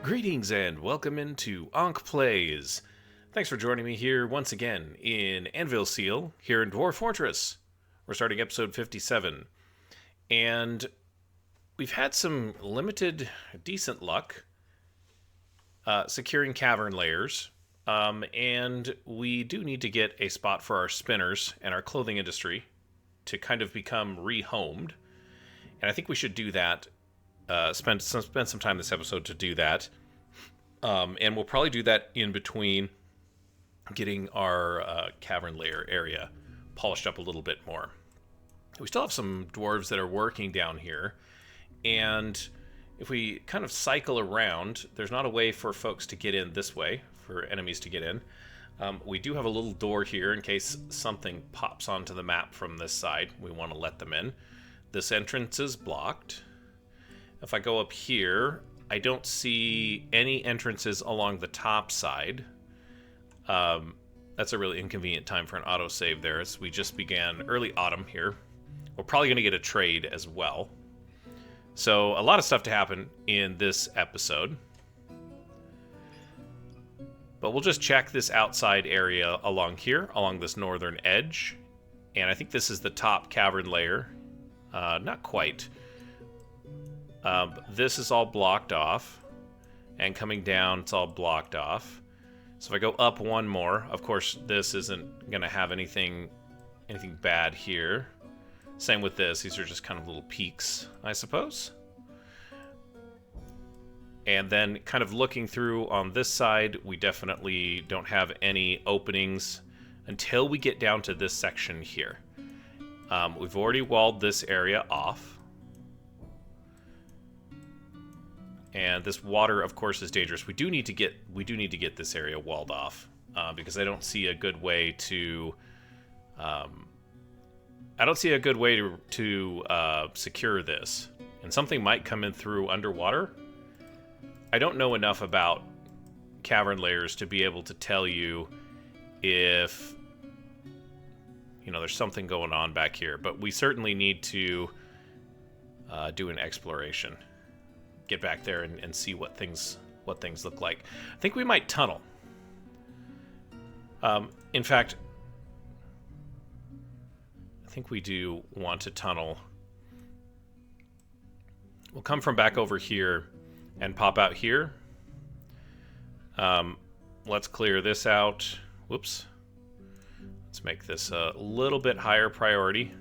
Greetings and welcome into Ankh Plays. Thanks for joining me here once again in Anvilseal, here in Dwarf Fortress. We're starting episode 57. And we've had some limited, decent luck securing cavern layers. And we do need to get a spot for our spinners and our clothing industry to kind of become rehomed. And I think we should do that. Spend some time this episode to do that. And we'll probably do that in between getting our cavern layer area polished up a little bit more. We still have some dwarves that are working down here. And if we kind of cycle around, there's not a way for folks to get in this way, for enemies to get in. We do have a little door here in case something pops onto the map from this side. We want to let them in. This entrance is blocked. If I go up here, I don't see any entrances along the top side. That's a really inconvenient time for an autosave there, as we just began early autumn here. We're probably going to get a trade as well. So a lot of stuff to happen in this episode. But we'll just check this outside area along here, along this northern edge. And I think this is the top cavern layer. Not quite. This is all blocked off, and coming down, it's all blocked off. So if I go up one more, of course, this isn't going to have anything bad here. Same with this. These are just kind of little peaks, I suppose. And then kind of looking through on this side, we definitely don't have any openings until we get down to this section here. We've already walled this area off. And this water, of course, is dangerous. We do need to get this area walled off because I don't see a good way to. I don't see a good way to secure this, and something might come in through underwater. I don't know enough about cavern layers to be able to tell you if there's something going on back here, but we certainly need to do an exploration. Get back there and see what things look like. I think we might tunnel. In fact, I think we do want to tunnel. We'll come from back over here and pop out here. Let's clear this out. Whoops. Let's make this a little bit higher priority.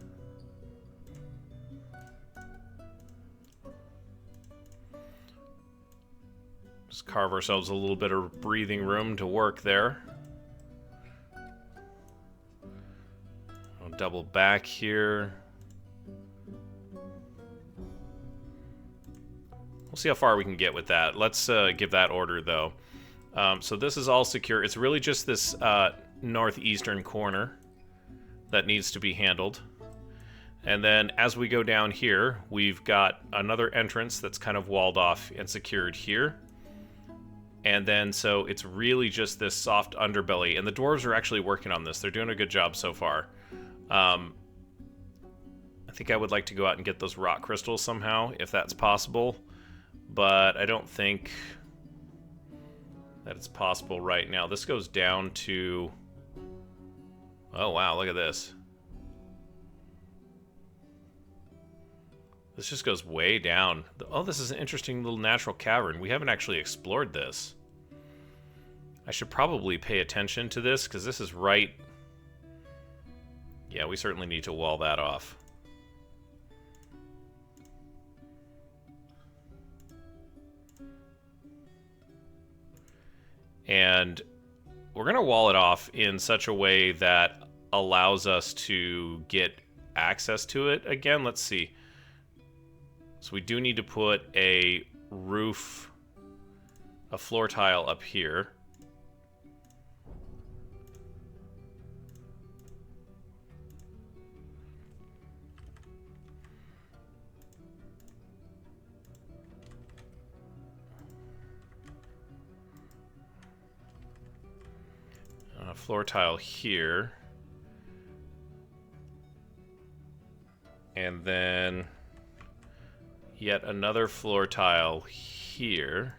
Just carve ourselves a little bit of breathing room to work there. I'll double back here. We'll see how far we can get with that. Let's give that order, though. So this is all secure. It's really just this northeastern corner that needs to be handled. And then as we go down here, we've got another entrance that's kind of walled off and secured here. And then, so it's really just this soft underbelly. And the dwarves are actually working on this. They're doing a good job so far. I think I would like to go out and get those rock crystals somehow, if that's possible. But I don't think that it's possible right now. This goes down to... Oh, wow, look at this. This just goes way down. Oh, this is an interesting little natural cavern. We haven't actually explored this. I should probably pay attention to this, because this is right... Yeah, we certainly need to wall that off. And we're going to wall it off in such a way that allows us to get access to it again. Let's see. So we do need to put a roof, a floor tile up here. A floor tile here. And then yet another floor tile here.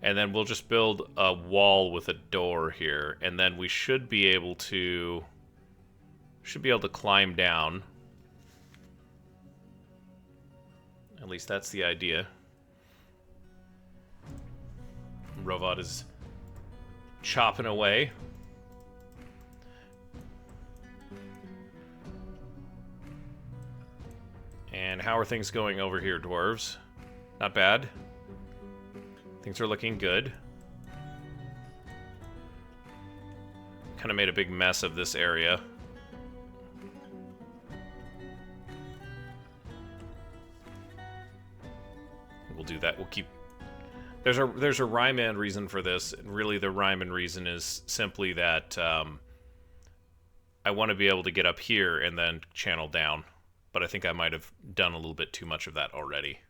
And then we'll just build a wall with a door here, and then we should be able to climb down. At least that's the idea. Robot is chopping away. And how are things going over here, dwarves? Not bad. Things are looking good. Kind of made a big mess of this area. We'll do that. We'll keep... There's a rhyme and reason for this. And really, the rhyme and reason is simply that I want to be able to get up here and then channel down. But I think I might have done a little bit too much of that already.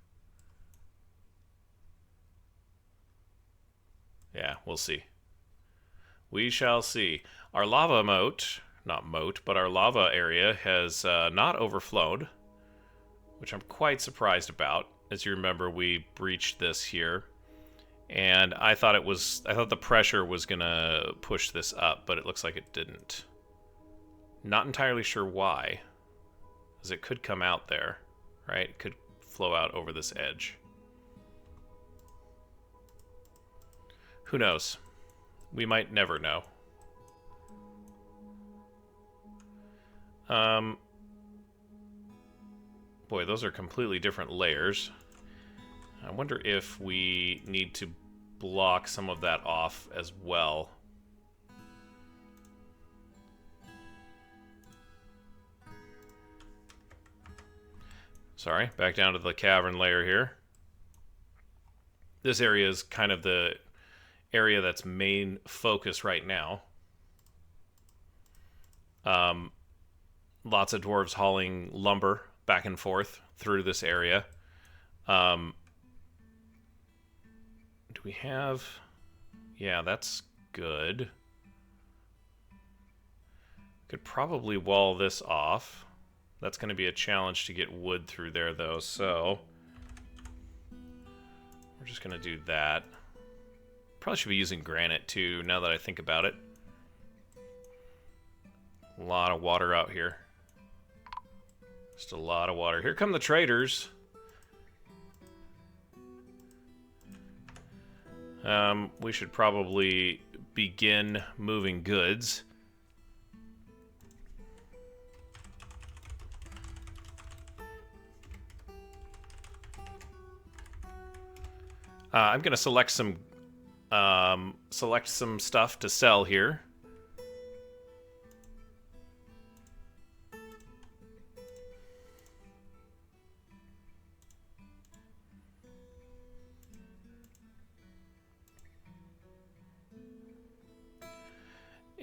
Yeah, we'll see. We shall see. Our lava moat, not moat, but our lava area has not overflowed, which I'm quite surprised about. As you remember, we breached this here, and I thought the pressure was gonna push this up, but it looks like it didn't. Not entirely sure why, as it could come out there, right? It could flow out over this edge. Who knows? We might never know. Boy, those are completely different layers. I wonder if we need to block some of that off as well. Sorry, back down to the cavern layer here. This area is kind of the area that's main focus right now. Lots of dwarves hauling lumber back and forth through this area. Do we have... Yeah, that's good. Could probably wall this off. That's going to be a challenge to get wood through there, though, so... We're just going to do that. Probably should be using granite, too, now that I think about it. A lot of water out here. Just a lot of water. Here come the traders. We should probably begin moving goods. I'm going to select some stuff to sell here.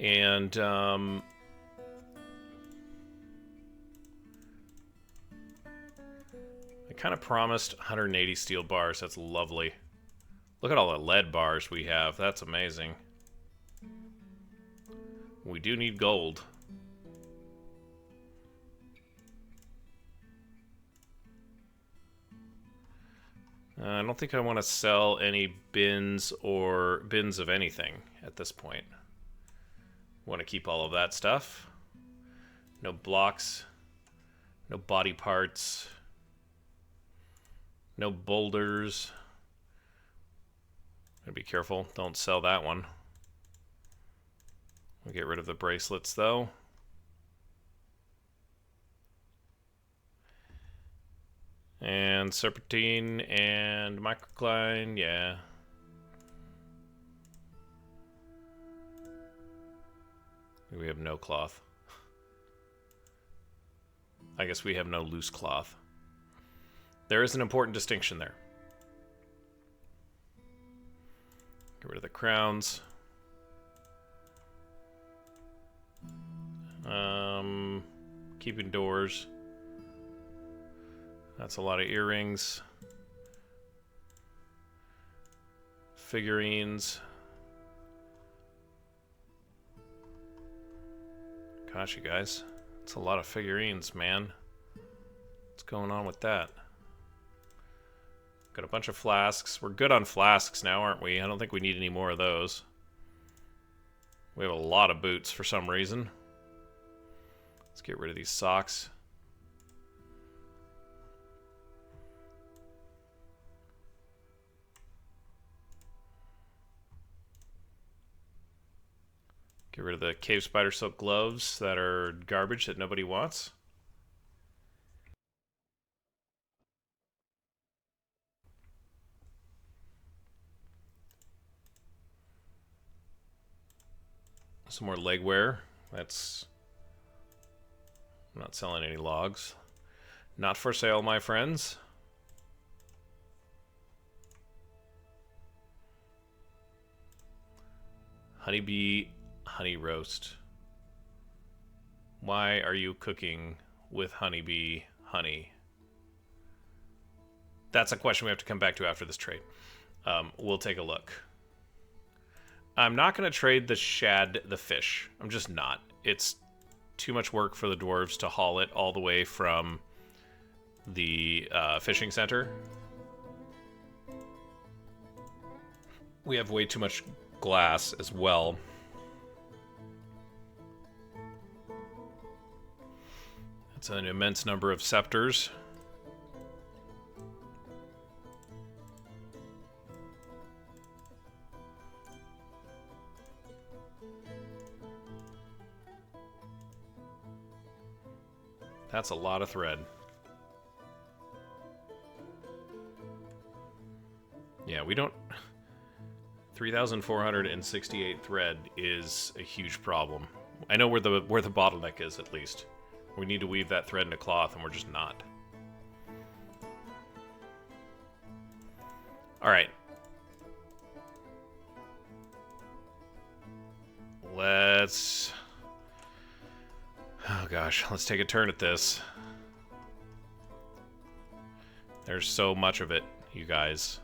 And I kind of promised 180 steel bars. That's lovely. Look at all the lead bars we have. That's amazing. We do need gold. I don't think I want to sell any bins of anything at this point. Want to keep all of that stuff. No blocks. No body parts. No boulders. Gotta be careful. Don't sell that one. We'll get rid of the bracelets, though. And serpentine and microcline, yeah. We have no cloth. I guess we have no loose cloth. There is an important distinction there. Get rid of the crowns. Keeping doors. That's a lot of earrings. Figurines. Gosh, you guys. It's a lot of figurines, man. What's going on with that? Got a bunch of flasks. We're good on flasks now, aren't we? I don't think we need any more of those. We have a lot of boots for some reason. Let's get rid of these socks. Get rid of the cave spider silk gloves that are garbage that nobody wants. Some more leg wear. That's... I'm not selling any logs. Not for sale, my friends. Honeybee honey roast. Why are you cooking with honeybee honey? That's a question we have to come back to after this trade. We'll take a look. I'm not going to trade the fish. I'm just not. It's too much work for the dwarves to haul it all the way from the fishing center. We have way too much glass as well. That's an immense number of scepters. That's a lot of thread. Yeah, we don't... 3,468 thread is a huge problem. I know where the bottleneck is, at least. We need to weave that thread into cloth, and we're just not. Alright. Let's... Oh gosh, let's take a turn at this. There's so much of it, you guys.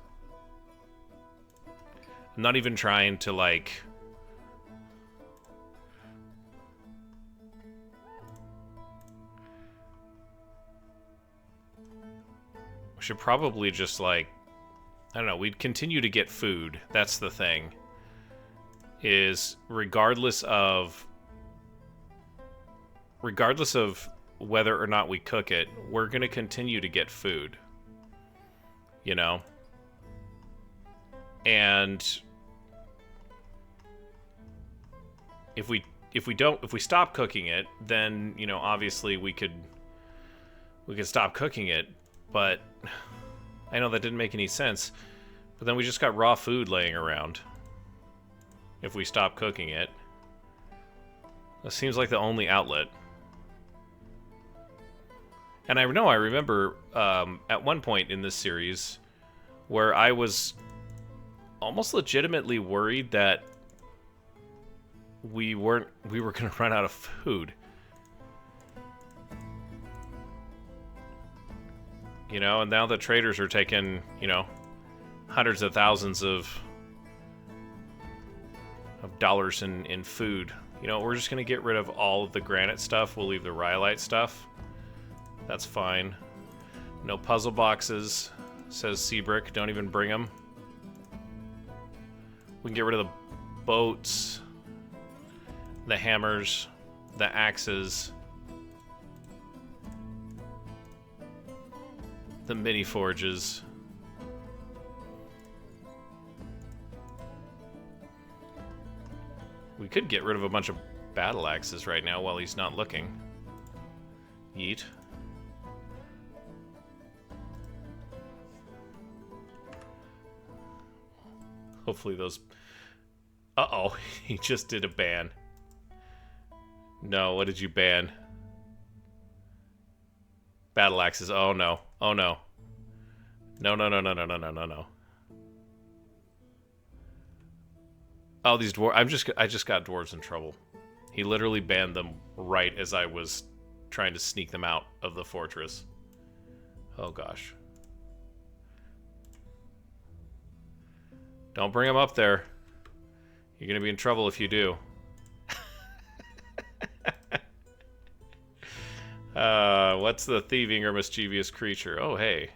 I'm not even trying to, like... We should probably just, like... I don't know, we'd continue to get food. That's the thing. Is regardless of whether or not we cook it, we're going to continue to get food. You know? And if we stop cooking it, then, you know, obviously we could stop cooking it, but I know that didn't make any sense. But then we just got raw food laying around. If we stop cooking it. That seems like the only outlet. And I remember at one point in this series where I was almost legitimately worried that we were going to run out of food. You know, and now the traders are taking, you know, hundreds of thousands of dollars in food. You know, we're just going to get rid of all of the granite stuff. We'll leave the rhyolite stuff. That's fine. No puzzle boxes, says Seabrick. Don't even bring them. We can get rid of the boats, the hammers, the axes, the mini forges. We could get rid of a bunch of battle axes right now while he's not looking. Yeet. Hopefully those... Uh-oh, he just did a ban. No, what did you ban? Battle axes. Oh no. Oh no. No, no, no, no, no, no, no, no, no. Oh, these dwarves. I just got dwarves in trouble. He literally banned them right as I was trying to sneak them out of the fortress. Oh gosh. Don't bring them up there. You're gonna be in trouble if you do. What's the thieving or mischievous creature? Oh, hey.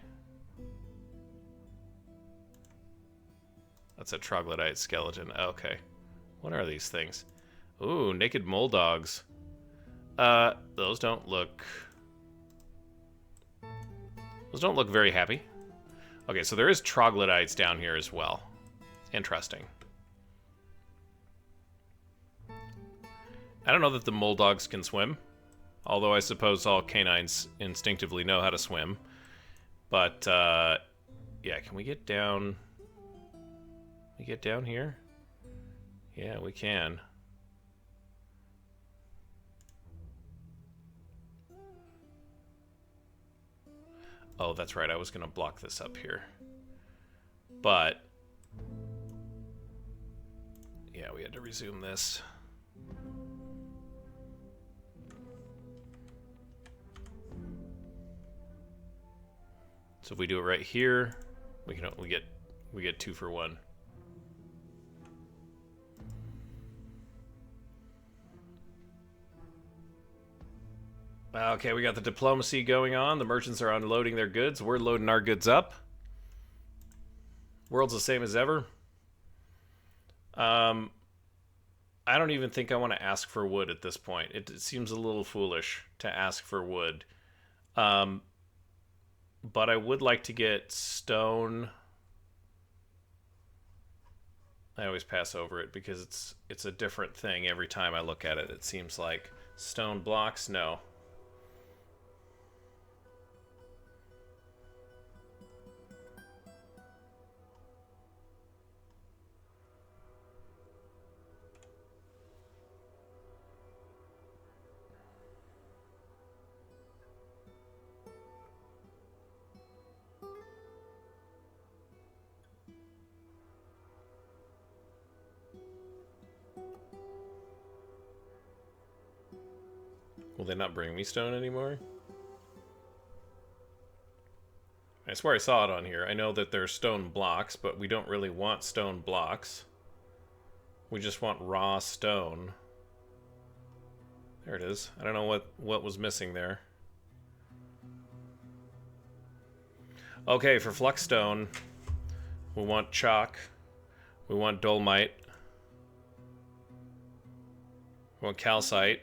That's a troglodyte skeleton. Okay. What are these things? Ooh, naked mole dogs. Those don't look... Those don't look very happy. Okay, so there is troglodytes down here as well. Interesting. I don't know that the mole dogs can swim. Although I suppose all canines instinctively know how to swim. But, yeah, can we get down... Can we get down here? Yeah, we can. Oh, that's right. I was going to block this up here. But, yeah, we had to resume this. So if we do it right here, we get 2 for 1. Okay, we got the diplomacy going on. The merchants are unloading their goods. We're loading our goods up. World's the same as ever. I don't even think I want to ask for wood at this point. It seems a little foolish to ask for wood. But I would like to get stone. I always pass over it because it's a different thing every time I look at it. It seems like stone blocks, no. Will they not bring me stone anymore? I swear I saw it on here. I know that there's stone blocks, but we don't really want stone blocks. We just want raw stone. There it is. I don't know what was missing there. Okay, for fluxstone, we want chalk. We want dolomite. We want calcite.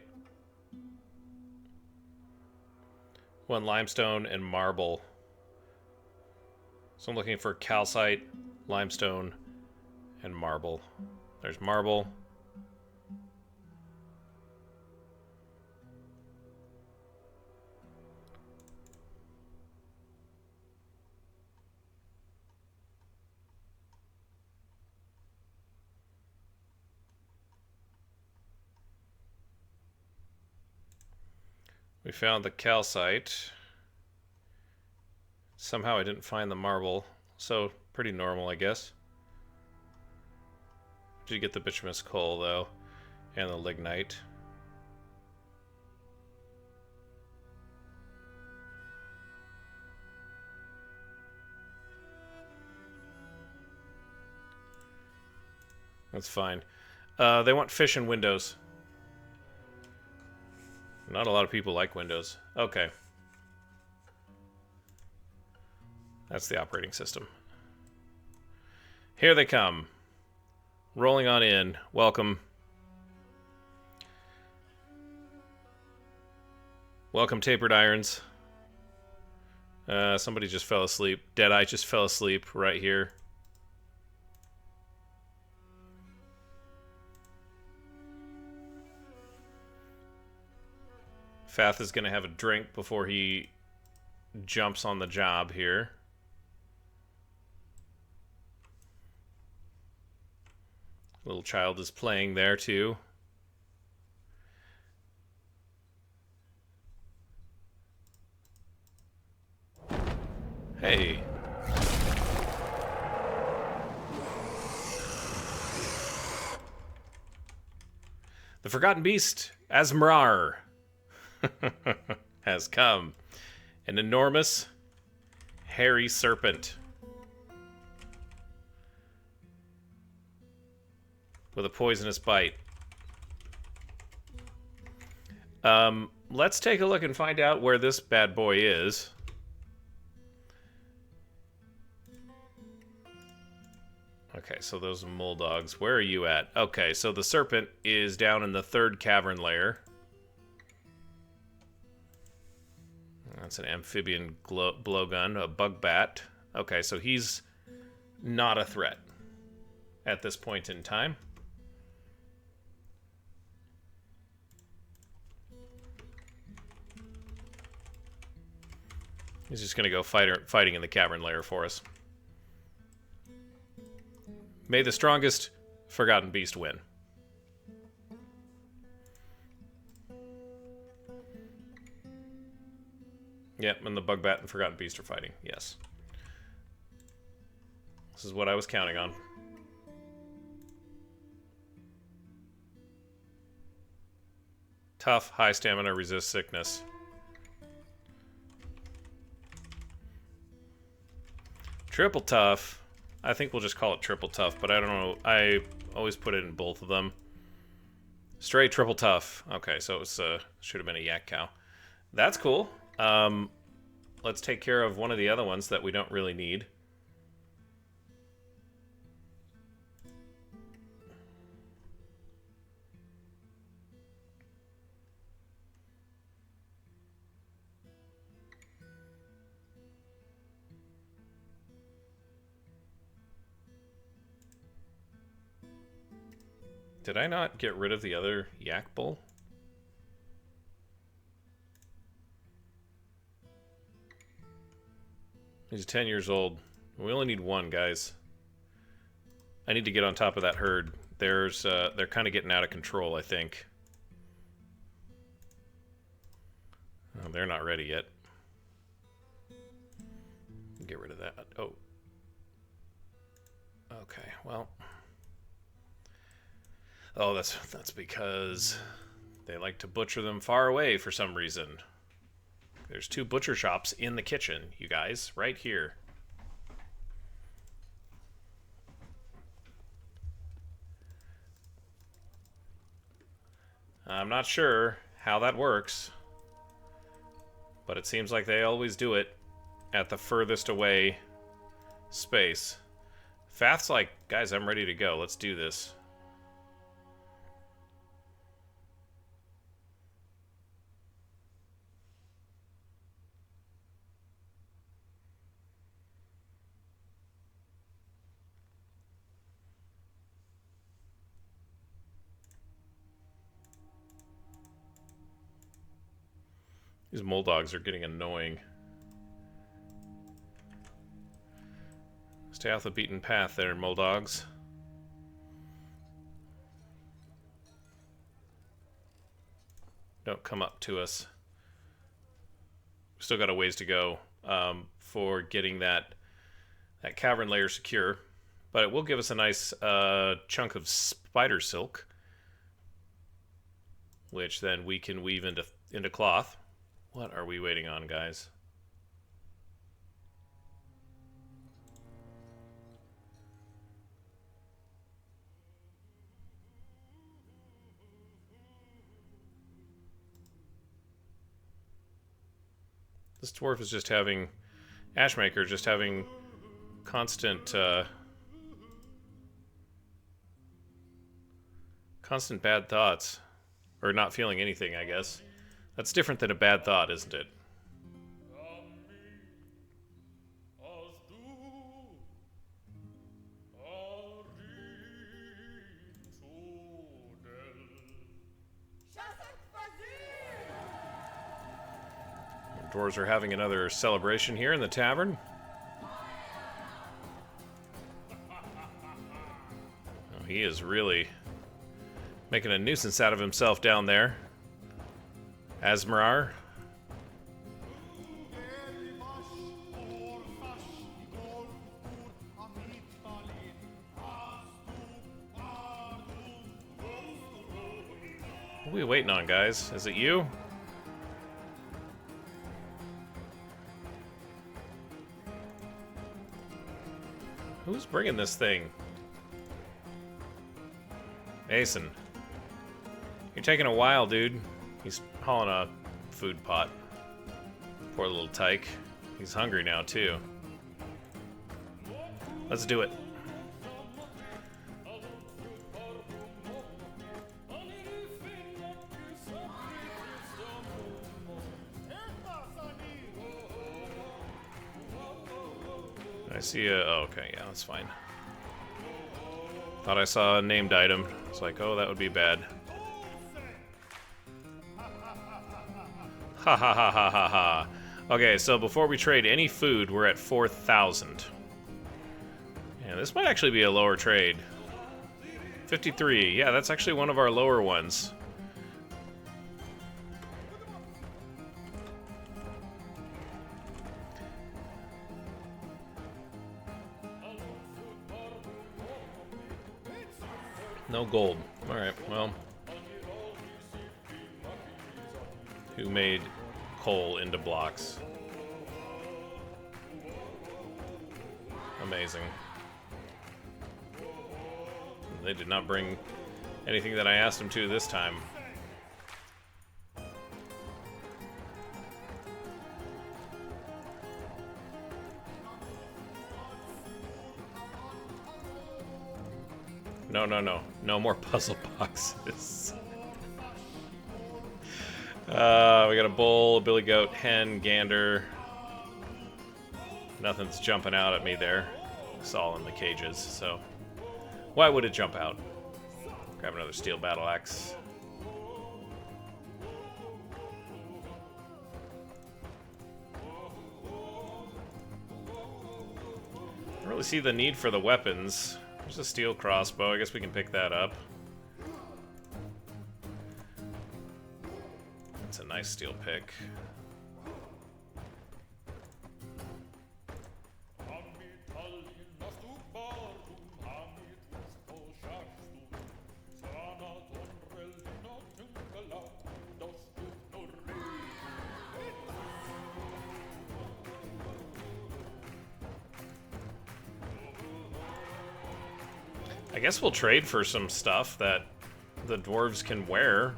One limestone and marble. So I'm looking for calcite, limestone, and marble. There's marble. We found the calcite. Somehow I didn't find the marble, so pretty normal, I guess. Did get the bituminous coal, though, and the lignite. That's fine. They want fish and windows. Not a lot of people like Windows. Okay. That's the operating system. Here they come. Rolling on in. Welcome. Welcome, tapered irons. Somebody just fell asleep. Deadeye just fell asleep right here. Fath is going to have a drink before he jumps on the job here. Little child is playing there too. Hey. The Forgotten Beast, Asmrar, has come. An enormous, hairy serpent with a poisonous bite. Let's take a look and find out where this bad boy is. Okay, so those mole dogs. Where are you at? Okay, so the serpent is down in the third cavern layer. That's an amphibian blowgun, a bug bat. Okay, so he's not a threat at this point in time. He's just going to go fighting in the cavern layer for us. May the strongest forgotten beast win. Yep, and the bug bat and forgotten beast are fighting. Yes. This is what I was counting on. Tough, high stamina, resist sickness. Triple tough. I think we'll just call it triple tough, but I don't know. I always put it in both of them. Straight triple tough. Okay, so it was, should have been a yak cow. That's cool. Let's take care of one of the other ones that we don't really need. Did I not get rid of the other yak bull? He's 10 years old. We only need one, guys. I need to get on top of that herd. They're kind of getting out of control, I think. Oh, they're not ready yet. Get rid of that. Oh. Okay, well. Oh, that's because they like to butcher them far away for some reason. There's 2 butcher shops in the kitchen, you guys, right here. I'm not sure how that works, but it seems like they always do it at the furthest away space. Fath's like, guys, I'm ready to go. Let's do this. These mole dogs are getting annoying. Stay off the beaten path there, mole dogs. Don't come up to us. We've still got a ways to go for getting that cavern layer secure. But it will give us a nice chunk of spider silk, which then we can weave into cloth. What are we waiting on, guys? This dwarf is just having... Ashmaker just having constant... constant bad thoughts. Or not feeling anything, I guess. That's different than a bad thought, isn't it? The dwarves are having another celebration here in the tavern. Oh, he is really making a nuisance out of himself down there. Asmarar. What are we waiting on, guys? Is it you? Who's bringing this thing? Mason. You're taking a while, dude. He's hauling a food pot. Poor little tyke. He's hungry now, too. Let's do it. I see a... Oh, okay, yeah, that's fine. Thought I saw a named item. It's like, oh, that would be bad. Ha ha ha ha ha ha. Okay, so before we trade any food, we're at 4,000. Yeah, this might actually be a lower trade. 53. Yeah, that's actually one of our lower ones. No gold. Alright, well. Who made coal into blocks? Amazing. They did not bring anything that I asked them to this time. No, no, no. No more puzzle boxes. We got a bull, a billy goat, hen, gander. Nothing's jumping out at me there. It's all in the cages, so... Why would it jump out? Grab another steel battle axe. I don't really see the need for the weapons. There's a steel crossbow. I guess we can pick that up. That's a nice steel pick. I guess we'll trade for some stuff that the dwarves can wear.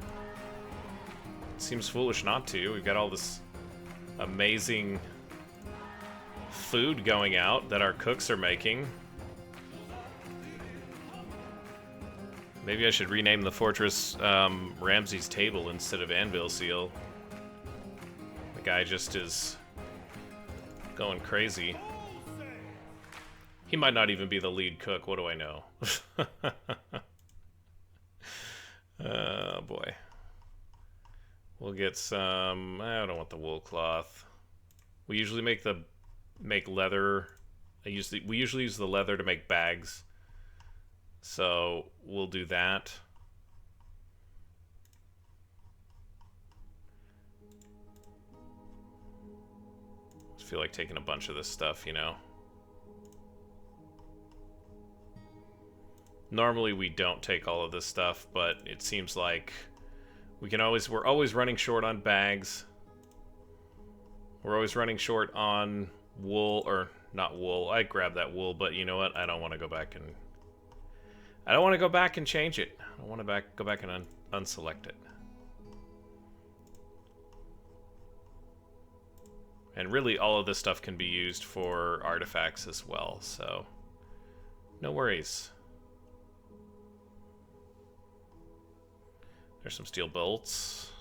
It seems foolish not to. We've got all this amazing food going out that our cooks are making. Maybe I should rename the fortress Ramsay's Table instead of Anvilseal. The guy just is going crazy. He might not even be the lead cook, what do I know? Oh boy. We'll get some... I don't want the wool cloth. We usually make leather. We usually use the leather to make bags. So we'll do that. I feel like taking a bunch of this stuff, you know. Normally we don't take all of this stuff, but it seems like we're always running short on bags. We're always running short on wool, or not wool. I grabbed that wool, but you know what? I don't want to go back and change it. I want to go back and unselect it. And really all of this stuff can be used for artifacts as well, so no worries. There's some steel bolts.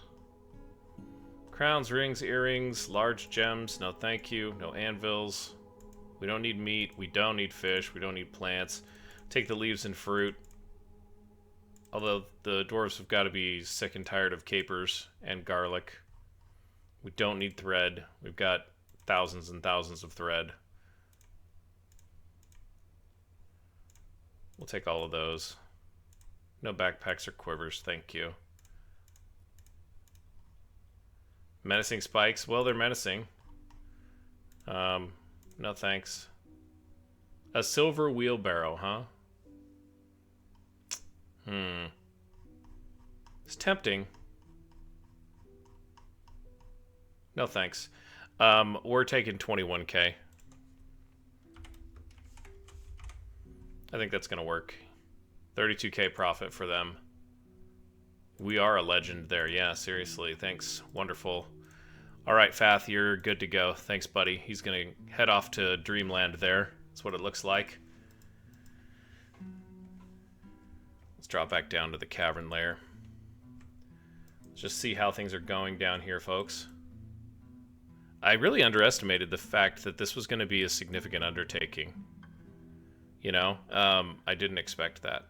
Crowns, rings, earrings, large gems. No thank you. No anvils. We don't need meat. We don't need fish. We don't need plants. Take the leaves and fruit. Although the dwarves have got to be sick and tired of capers and garlic. We don't need thread. We've got thousands and thousands of thread. We'll take all of those. No backpacks or quivers, thank you. Menacing spikes. Well, they're menacing. No thanks. A silver wheelbarrow, huh? It's tempting. No thanks. We're taking 21k. I think that's gonna work. 32k profit for them. We are a legend there. Yeah, seriously. Thanks. Wonderful. All right, Fath, you're good to go. Thanks, buddy. He's going to head off to Dreamland there. That's what it looks like. Let's drop back down to the cavern layer. Let's just see how things are going down here, folks. I really underestimated the fact that this was going to be a significant undertaking. You know, I didn't expect that.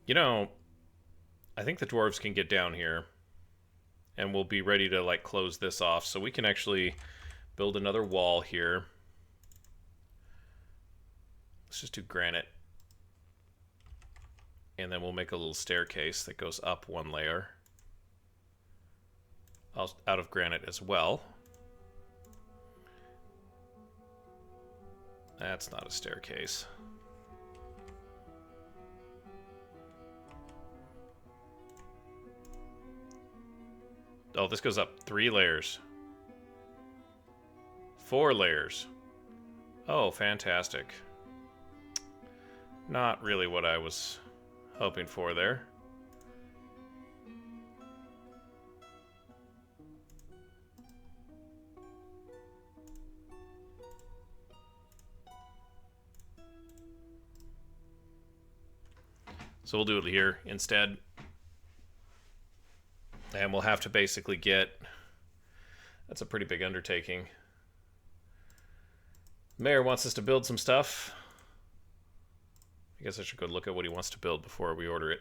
You know, I think the dwarves can get down here, and we'll be ready to like close this off, so we can actually build another wall here. Let's just do granite. And then we'll make a little staircase that goes up one layer. Out of granite as well. That's not a staircase. Oh, this goes up 3 layers. 4 layers. Oh, fantastic. Not really what I was hoping for there. So we'll do it here instead. And we'll have to basically get... That's a pretty big undertaking. Mayor wants us to build some stuff. I guess I should go look at what he wants to build before we order it.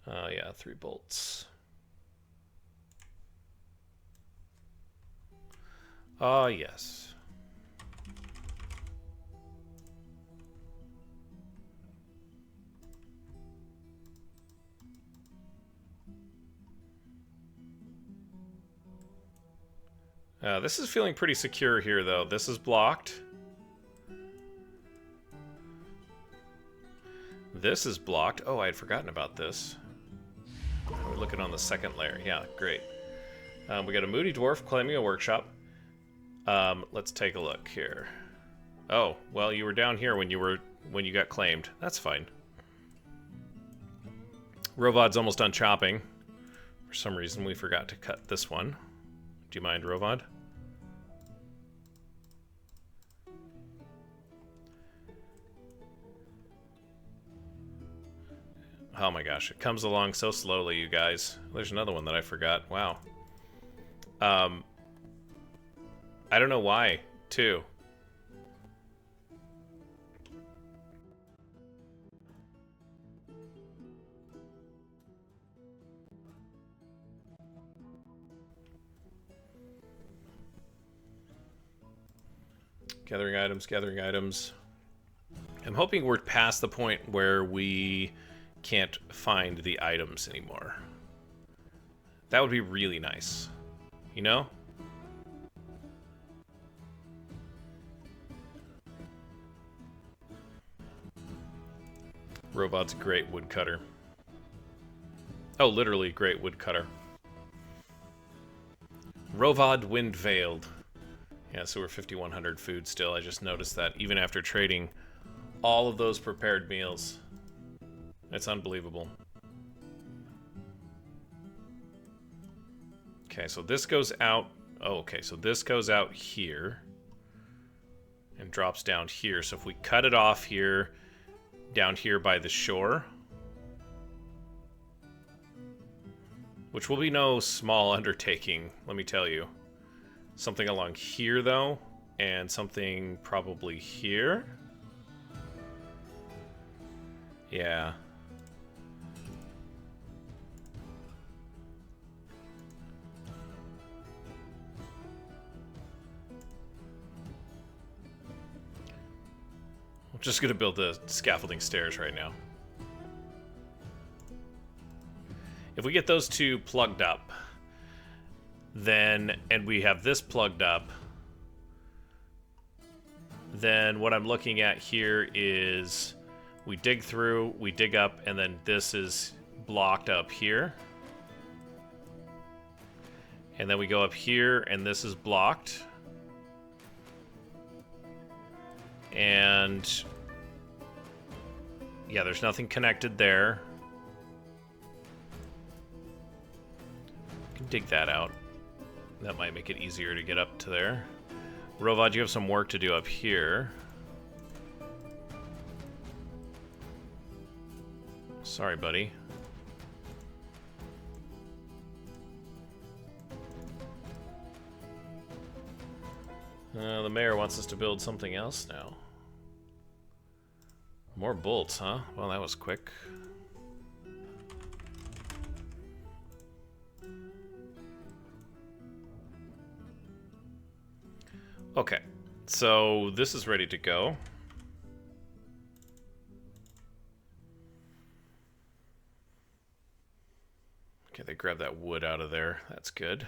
Yeah, 3 bolts. Ah, yes. This is feeling pretty secure here, though. This is blocked. This is blocked. Oh, I had forgotten about this. We're looking on the second layer. Yeah, great. We got a moody dwarf claiming a workshop. Let's take a look here. Oh, well, you were down here when you got claimed. That's fine. Rovod's almost done chopping. For some reason, we forgot to cut this one. Do you mind, Rovod? Oh my gosh, it comes along so slowly, you guys. There's another one that I forgot. Wow. I don't know why, too. Gathering items, gathering items. I'm hoping we're past the point where we can't find the items anymore. That would be really nice. You know? Robot's a great woodcutter. Oh, literally great woodcutter. Rovod Wind Veiled. Yeah, so we're 5,100 food still. I just noticed that even after trading all of those prepared meals. It's unbelievable. Okay, so this goes out. Oh, okay, so this goes out here and drops down here. So if we cut it off here, down here by the shore, which will be no small undertaking, let me tell you. Something along here, though, and something probably here. Yeah. I'm just gonna build the scaffolding stairs right now. If we get those 2 plugged up, then, and we have this plugged up, then what I'm looking at here is we dig through, we dig up, and then this is blocked up here. And then we go up here, and this is blocked. And yeah, there's nothing connected there. I can dig that out. That might make it easier to get up to there. Rovad, you have some work to do up here. Sorry, buddy. The mayor wants us to build something else now. More bolts, huh? Well, that was quick. Okay, so this is ready to go. Okay, they grabbed that wood out of there. That's good.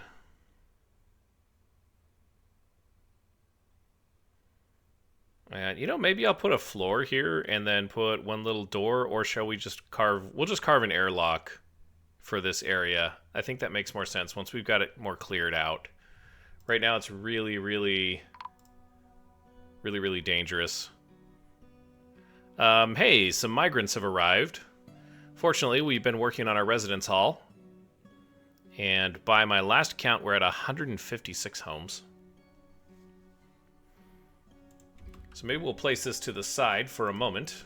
And, you know, maybe I'll put a floor here and then put one little door, or shall we just carve... We'll just carve an airlock for this area. I think that makes more sense once we've got it more cleared out. Right now it's really dangerous. Hey, some migrants have arrived. Fortunately, we've been working on our residence hall. And by my last count, we're at 156 homes. So maybe we'll place this to the side for a moment.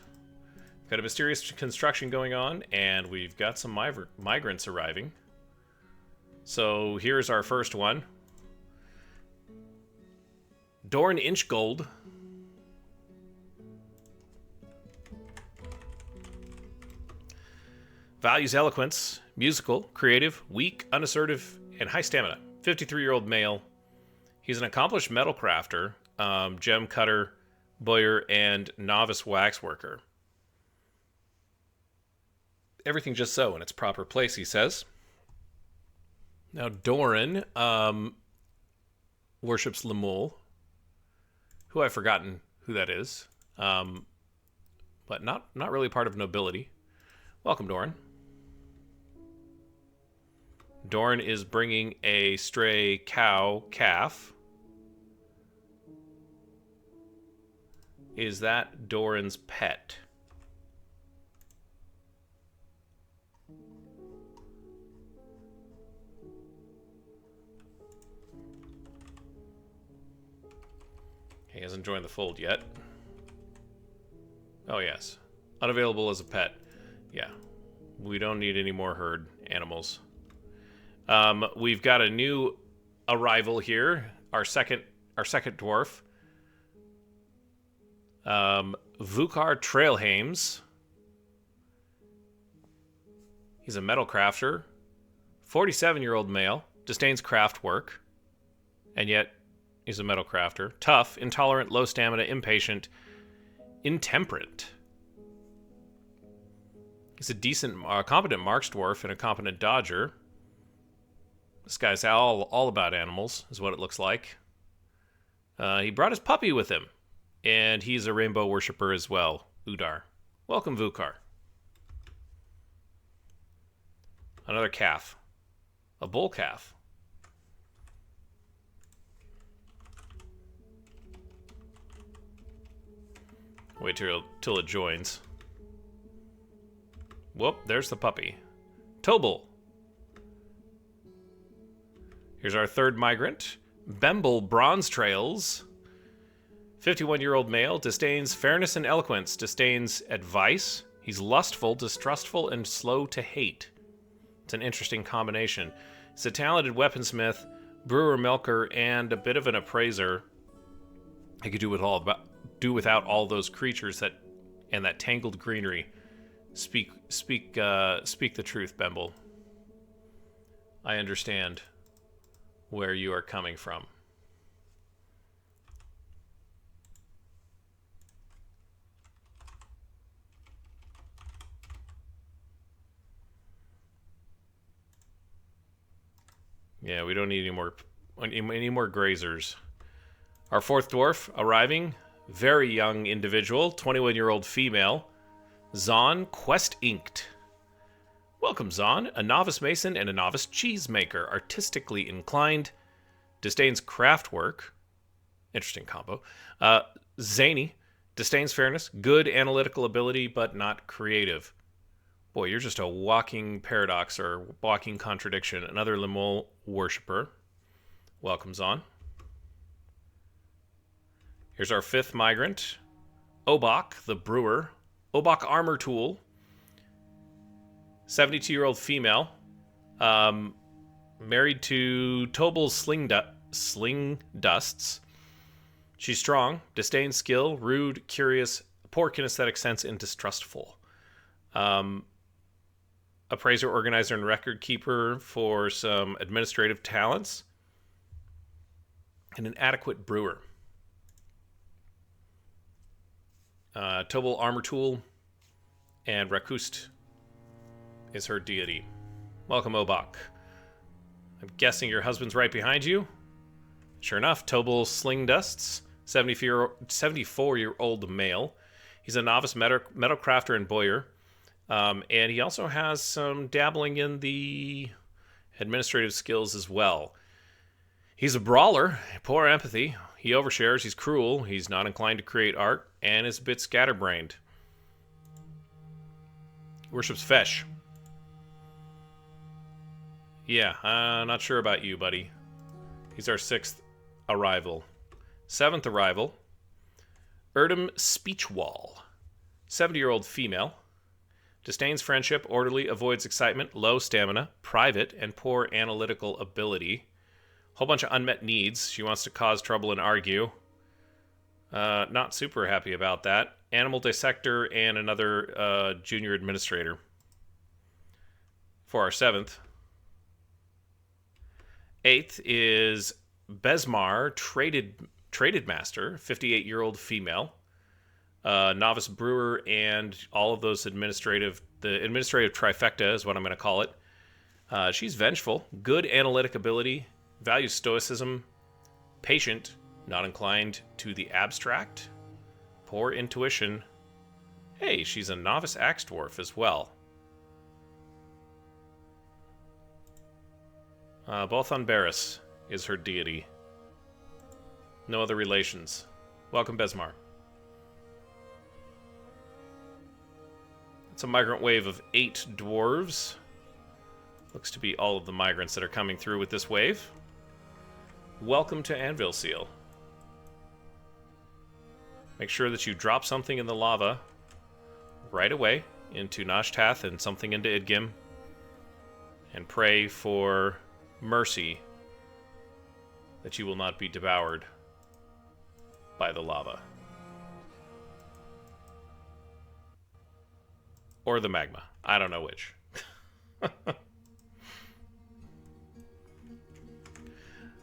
We've got a mysterious construction going on, and we've got some migrants arriving. So here's our first one. Dorn Inchgold. Values eloquence, musical, creative, weak, unassertive, and high stamina. 53-year-old male. He's an accomplished metal crafter, gem cutter, bowyer, and novice waxworker. Everything just so in its proper place, he says. Now, Doran worships Lemul, who I've forgotten who that is, but not really part of nobility. Welcome, Doran. Doran is bringing a stray calf. Is that Doran's pet? He hasn't joined the fold yet. Oh, yes. Unavailable as a pet. Yeah. We don't need any more herd animals. We've got a new arrival here. Our second dwarf. Vukar Trailhames. He's a metal crafter. 47-year-old male. Disdains craft work. And yet, he's a metal crafter. Tough, intolerant, low stamina, impatient, intemperate. He's a decent, competent marks dwarf and a competent dodger. This guy's all about animals, is what it looks like. He brought his puppy with him. And he's a rainbow worshiper as well, Udar. Welcome, Vukar. Another calf. A bull calf. Wait till it joins. Whoop, there's the puppy. Tobel. Here's our third migrant. Bemble Bronze Trails. 51-year-old male, disdains fairness and eloquence, disdains advice. He's lustful, distrustful, and slow to hate. It's an interesting combination. He's a talented weaponsmith, brewer, milker, and a bit of an appraiser. He could do without all those creatures and that tangled greenery. Speak the truth, Bemble. I understand where you are coming from. Yeah, we don't need any more grazers. Our fourth dwarf arriving, very young individual, 21-year-old female, Zon Quest Inked. Welcome, Zon, a novice mason and a novice cheesemaker, artistically inclined, disdains craft work. Interesting combo. Zany, disdains fairness, good analytical ability, but not creative. Boy, you're just a walking paradox or walking contradiction. Another Lemul worshiper. Welcomes on. Here's our 5th migrant. Obok, the brewer. Obok armor tool. 72-year-old female. Married to Tobal Sling Dusts. She's strong, disdains skill, rude, curious, poor kinesthetic sense, and distrustful. Appraiser, organizer, and record keeper for some administrative talents. And an adequate brewer. Tobal armor tool. And Rakust is her deity. Welcome, Obok. I'm guessing your husband's right behind you. Sure enough, Tobal Sling Dusts, 74-year-old male. He's a novice metal crafter and bowyer. And he also has some dabbling in the administrative skills as well. He's a brawler, poor empathy. He overshares, he's cruel, he's not inclined to create art, and is a bit scatterbrained. Worships Fesh. Yeah, not sure about you, buddy. He's our 6th arrival. 7th arrival. Erdem Speechwall. 70-year-old female. Disdains friendship, orderly, avoids excitement, low stamina, private, and poor analytical ability. Whole bunch of unmet needs. She wants to cause trouble and argue. Not super happy about that. Animal dissector and another junior administrator. For our 7th. 8th is Besmar, traded master, 58-year-old female. Novice brewer and all of those the administrative trifecta is what I'm going to call it. She's vengeful, good analytic ability, values stoicism, patient, not inclined to the abstract, poor intuition. Hey, she's a novice axe dwarf as well. Bolthon Barris is her deity. No other relations. Welcome, Besmar. It's a migrant wave of 8 dwarves. Looks to be all of the migrants that are coming through with this wave. Welcome to Anvilseal. Make sure that you drop something in the lava right away into Nashtath and something into Idgim. And pray for mercy that you will not be devoured by the lava. Or the magma. I don't know which.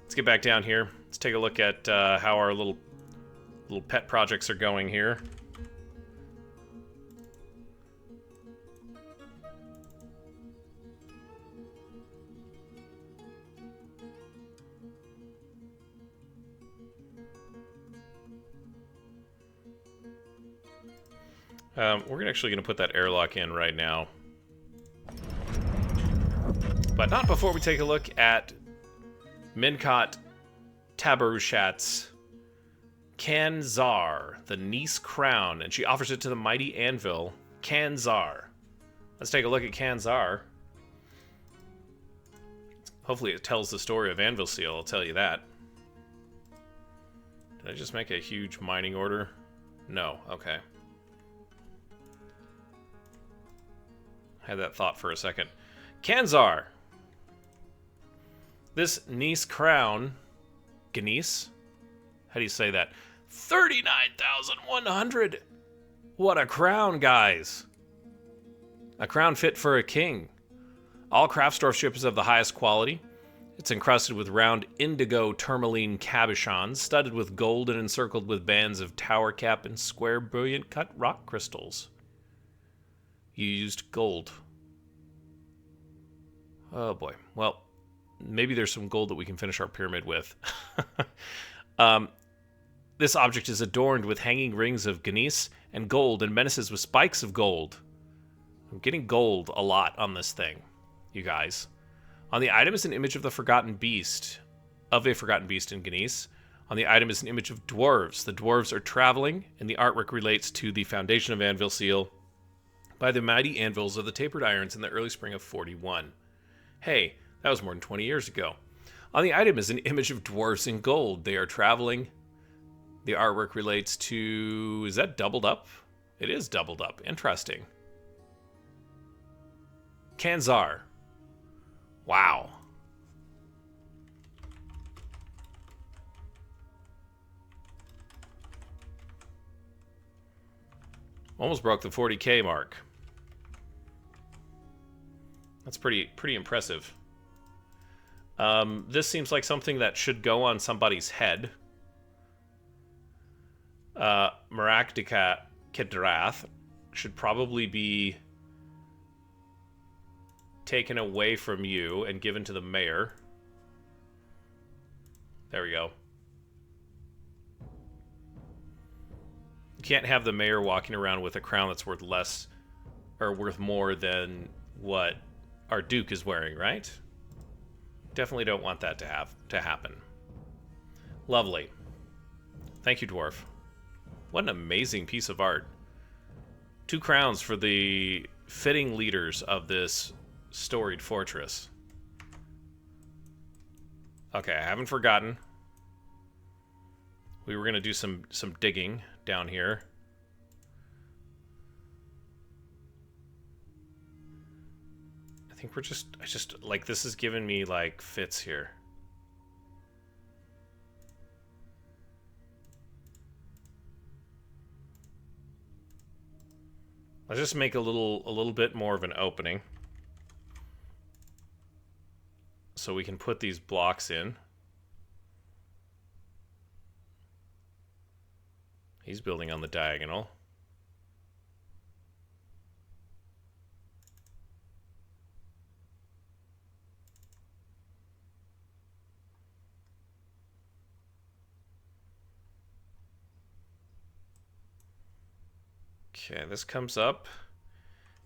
Let's get back down here. Let's take a look at how our little pet projects are going here. We're actually going to put that airlock in right now. But not before we take a look at Minkot Tabarushat's Kanzar, the Nice Crown, and she offers it to the mighty anvil, Kanzar. Let's take a look at Kanzar. Hopefully it tells the story of Anvilseal, I'll tell you that. Did I just make a huge mining order? No, okay. Had that thought for a second. Kanzar. This Nice Crown, Gneiss? How do you say that? 39,100! What a crown, guys! A crown fit for a king. All craftsdwarfship is of the highest quality. It's encrusted with round indigo tourmaline cabochons, studded with gold and encircled with bands of tower cap and square brilliant cut rock crystals. You used gold. Oh boy. Well, maybe there's some gold that we can finish our pyramid with. This object is adorned with hanging rings of gneiss and gold and menaces with spikes of gold. I'm getting gold a lot on this thing, you guys. On the item is an image of a forgotten beast in gneiss. On the item is an image of dwarves. The dwarves are traveling, and the artwork relates to the foundation of Anvilseal by the mighty anvils of the tapered irons in the early spring of 41. Hey, that was more than 20 years ago. On the item is an image of dwarves in gold. They are traveling. The artwork relates to... Is that doubled up? It is doubled up. Interesting. Kanzar. Wow. Almost broke the 40K mark. That's pretty impressive. This seems like something that should go on somebody's head. Maragdika Kidrath should probably be taken away from you and given to the mayor. There we go. You can't have the mayor walking around with a crown that's worth less or worth more than what our duke is wearing, right? Definitely don't want that to happen. Lovely. Thank you, Dwarf. What an amazing piece of art. 2 crowns for the fitting leaders of this storied fortress. Okay, I haven't forgotten. We were going to do some digging down here. I think I just like, this is giving me like fits here. Let's just make a little bit more of an opening so we can put these blocks in. He's building on the diagonal. Okay, this comes up,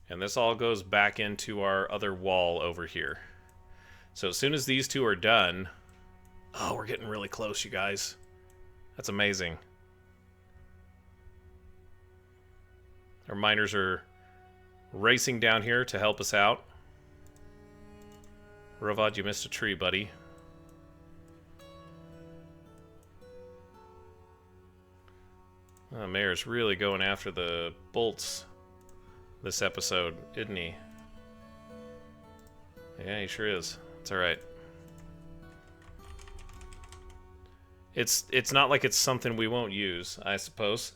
and this all goes back into our other wall over here. So as soon as these 2 are done... Oh, we're getting really close, you guys. That's amazing. Our miners are racing down here to help us out. Rovad, you missed a tree, buddy. Mayor's really going after the bolts this episode, isn't he? Yeah, he sure is. It's alright. It's not like it's something we won't use, I suppose.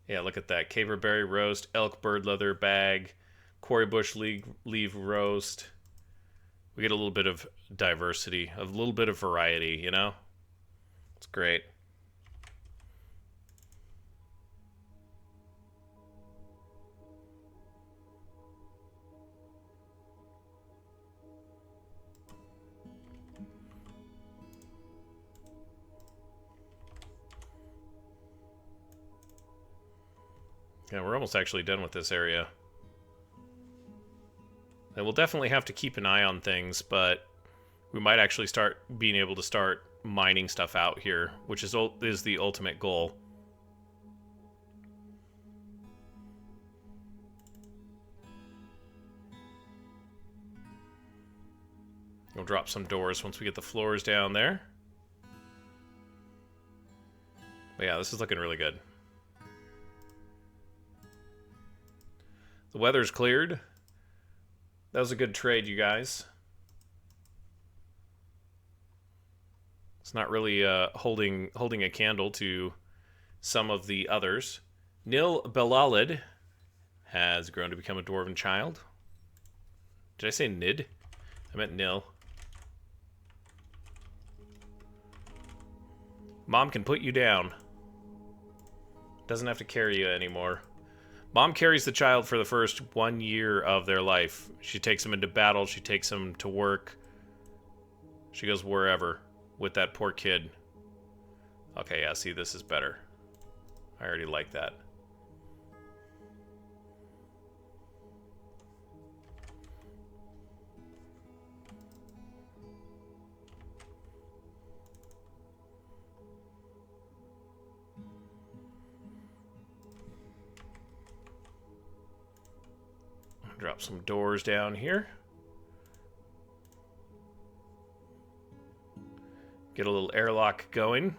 Yeah, look at that. Caverberry roast, elk bird leather bag, quarry bush leaf roast. We get a little bit of diversity, a little bit of variety, you know? It's great. Yeah, we're almost actually done with this area. And we'll definitely have to keep an eye on things, but we might actually start being able to start mining stuff out here, which is the ultimate goal. We'll drop some doors once we get the floors down there. But yeah, this is looking really good. The weather's cleared. That was a good trade, you guys. It's not really holding a candle to some of the others. Nil Belalid has grown to become a dwarven child. Did I say Nid? I meant Nil. Mom can put you down. Doesn't have to carry you anymore. Mom carries the child for the first 1 year of their life. She takes him into battle. She takes him to work. She goes wherever with that poor kid. Okay, yeah, see, this is better. I already like that. Drop some doors down here. Get a little airlock going.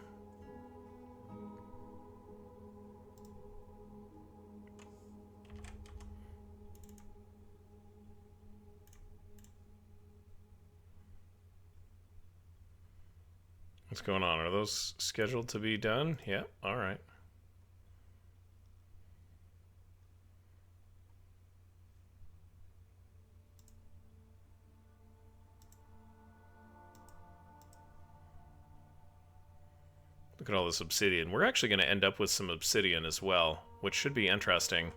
What's going on? Are those scheduled to be done? Yeah, all right. Look at all this obsidian. We're actually going to end up with some obsidian as well, which should be interesting.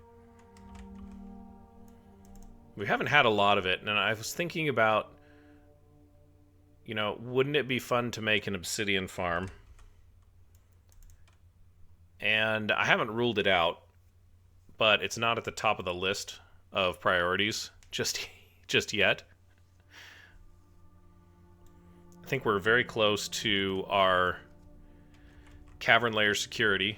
We haven't had a lot of it, and I was thinking about, you know, wouldn't it be fun to make an obsidian farm? And I haven't ruled it out, but it's not at the top of the list of priorities just yet. I think we're very close to our cavern layer security,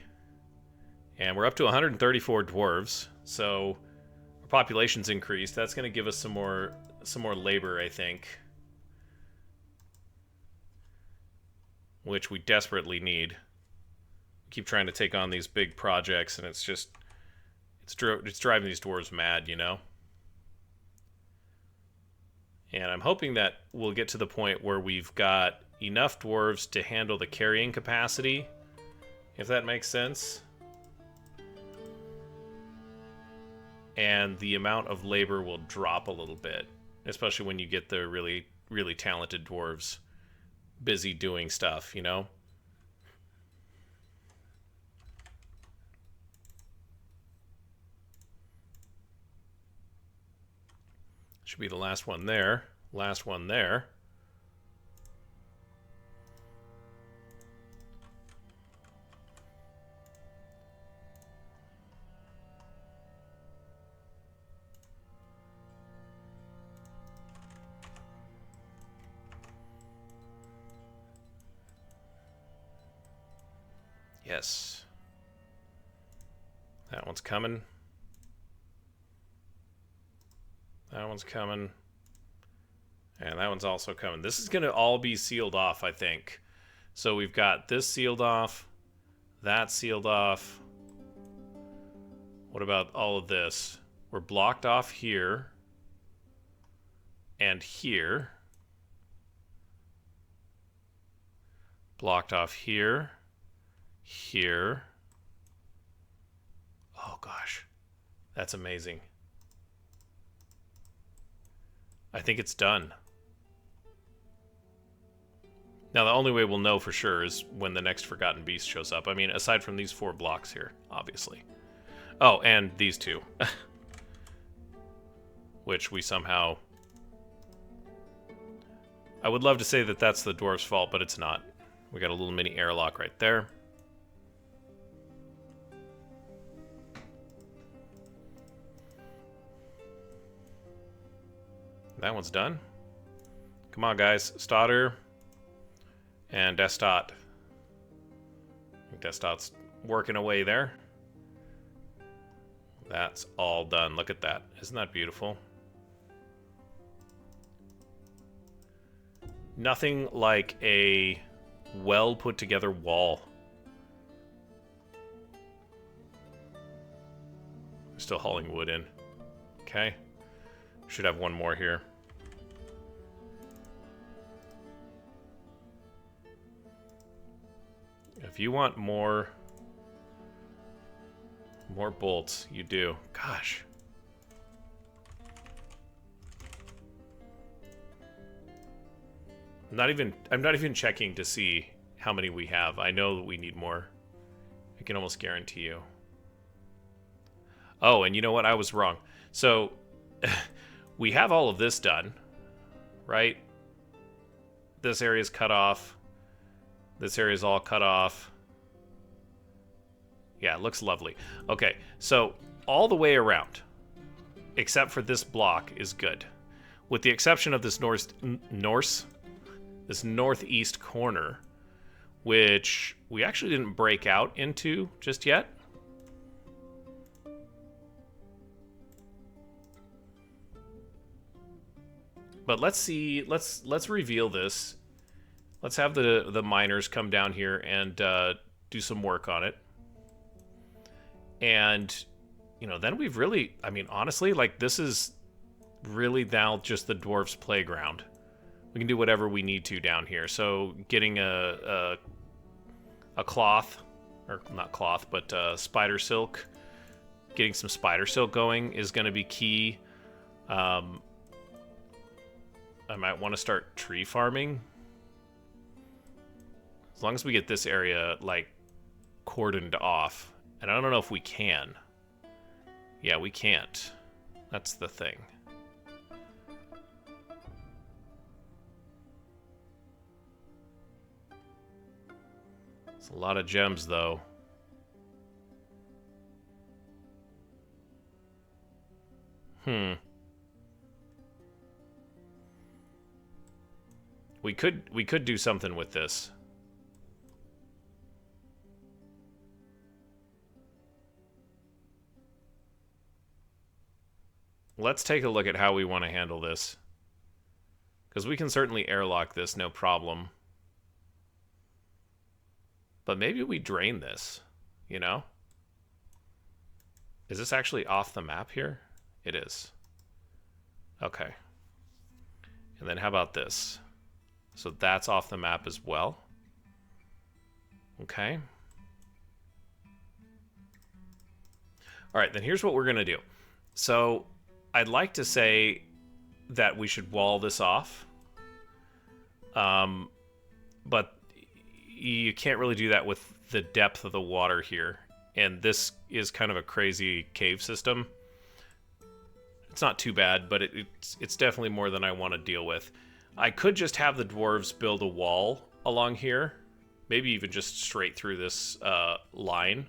and we're up to 134 dwarves, so our population's increased. That's going to give us some more labor, I think, which we desperately need. We keep trying to take on these big projects, and it's driving these dwarves mad, you know. And I'm hoping that we'll get to the point where we've got enough dwarves to handle the carrying capacity, if that makes sense. And the amount of labor will drop a little bit, especially when you get the really, really talented dwarves busy doing stuff, you know? Should be the last one there. Last one there. Yes. That one's coming. That one's coming. And that one's also coming. This is going to all be sealed off, I think. So we've got this sealed off. That sealed off. What about all of this? We're blocked off here. And here. Blocked off here. Here. Oh gosh. That's amazing. I think it's done. Now the only way we'll know for sure is when the next Forgotten Beast shows up. I mean, aside from these 4 blocks here, obviously. Oh, and these 2. Which we somehow... I would love to say that that's the dwarf's fault, but it's not. We got a little mini airlock right there. That one's done. Come on, guys. Stoddard and Destot. I think Destot's working away there. That's all done. Look at that. Isn't that beautiful? Nothing like a well put together wall. Still hauling wood in. Okay. Should have one more here. If you want more bolts, you do. Gosh. I'm not even checking to see how many we have. I know that we need more. I can almost guarantee you. Oh, and you know what? I was wrong. So we have all of this done, right? This area's cut off. This area's all cut off. Yeah, it looks lovely. Okay, so all the way around, except for this block, is good. With the exception of this this northeast corner, which we actually didn't break out into just yet. But let's see, let's reveal this. Let's have the miners come down here and do some work on it. And, you know, then we've really, I mean, honestly, like, this is really now just the dwarves' playground. We can do whatever we need to down here. So getting a cloth, or not cloth, but spider silk. Getting some spider silk going is going to be key. I might want to start tree farming. As long as we get this area, like, cordoned off. And I don't know if we can. Yeah, we can't. That's the thing. It's a lot of gems, though. We could do something with this. Let's take a look at how we want to handle this. Because we can certainly airlock this, no problem. But maybe we drain this, you know? Is this actually off the map here? It is. Okay. And then how about this? So that's off the map as well. Okay. All right, then here's what we're going to do. So I'd like to say that we should wall this off. But you can't really do that with the depth of the water here. And this is kind of a crazy cave system. It's not too bad, but it's definitely more than I want to deal with. I could just have the dwarves build a wall along here. Maybe even just straight through this line.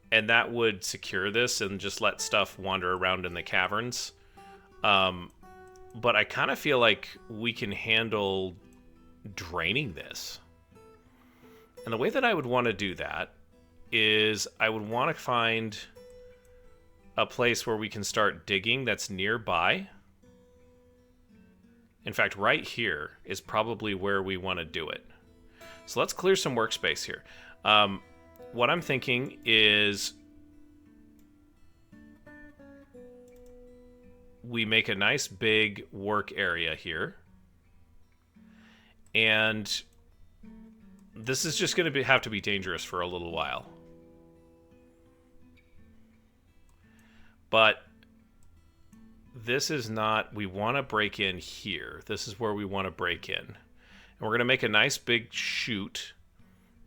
And that would secure this and just let stuff wander around in the caverns. But I kind of feel like we can handle draining this. And the way that I would want to do that is I would want to find a place where we can start digging that's nearby. In fact, right here is probably where we want to do it. So let's clear some workspace here. What I'm thinking is we make a nice big work area here. And this is just going to have to be dangerous for a little while. But this is not, we want to break in here. This is where we want to break in. And we're going to make a nice big chute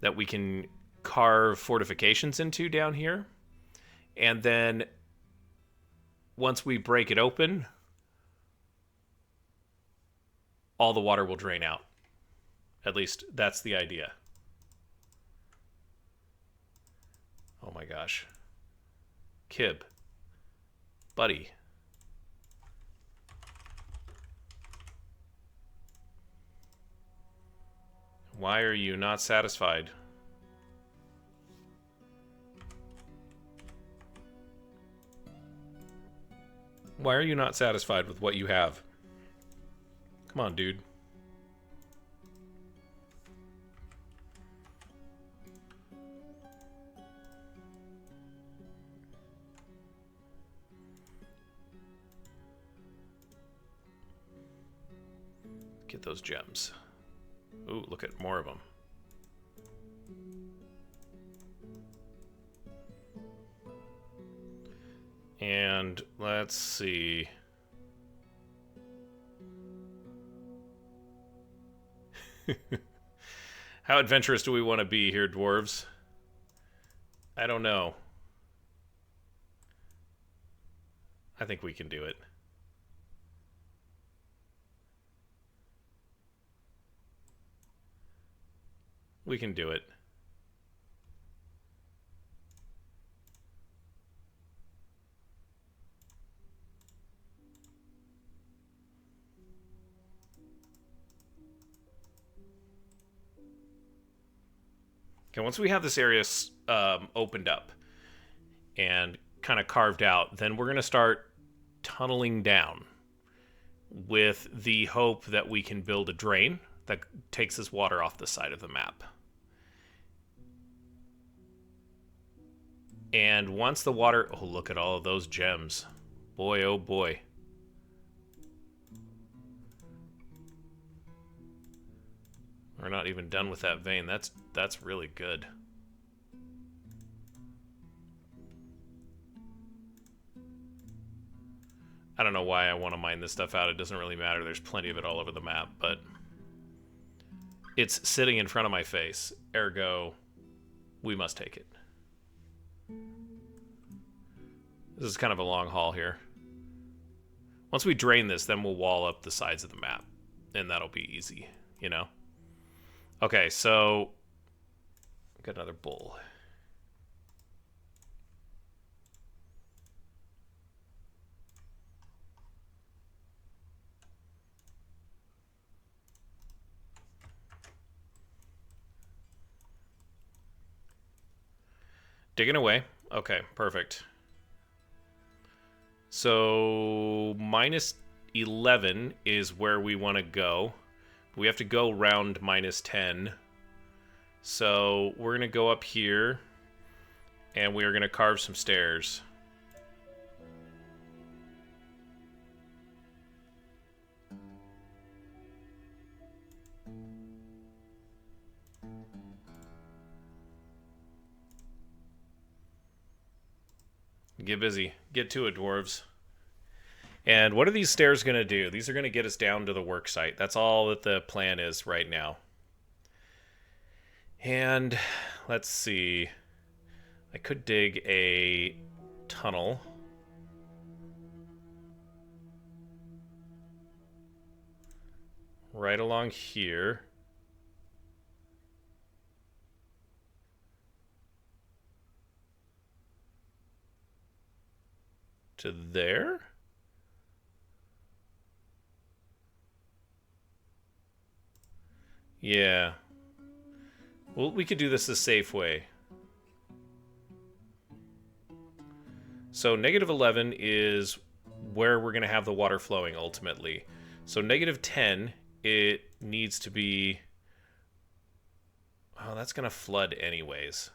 that we can carve fortifications into down here. And then once we break it open, all the water will drain out. At least that's the idea. Oh my gosh. Kib. Buddy. Why are you not satisfied? Why are you not satisfied with what you have? Come on, dude. Get those gems. Ooh, look at more of them. And let's see. How adventurous do we want to be here, dwarves? I don't know. I think we can do it. We can do it. Okay, once we have this area opened up and kind of carved out, then we're going to start tunneling down with the hope that we can build a drain that takes this water off the side of the map. And once the water... Oh, look at all of those gems. Boy, oh boy. We're not even done with that vein. That's really good. I don't know why I want to mine this stuff out. It doesn't really matter. There's plenty of it all over the map, but it's sitting in front of my face. Ergo, we must take it. This is kind of a long haul here. Once we drain this, then we'll wall up the sides of the map, and that'll be easy, you know? Okay, so... got another bull. Digging away. Okay, perfect. So, minus 11 is where we want to go. We have to go round minus 10. So, we're going to go up here, and we are going to carve some stairs. Get busy. Get to it, dwarves. And what are these stairs going to do? These are going to get us down to the work site. That's all that the plan is right now. And let's see. I could dig a tunnel. Right along here. To there? Yeah. Well, we could do this the safe way. So negative 11 is where we're going to have the water flowing ultimately. So negative 10, it needs to be... oh, that's going to flood anyways.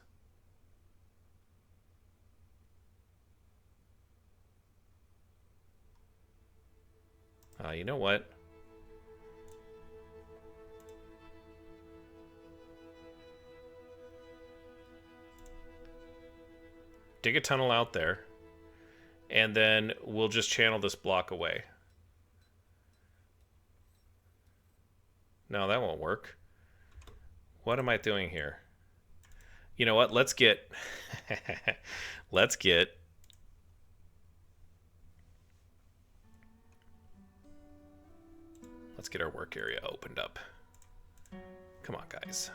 You know what? Dig a tunnel out there, and then we'll just channel this block away. No, that won't work. What am I doing here? You know what? Let's get... let's get... let's get our work area opened up. Come on, guys.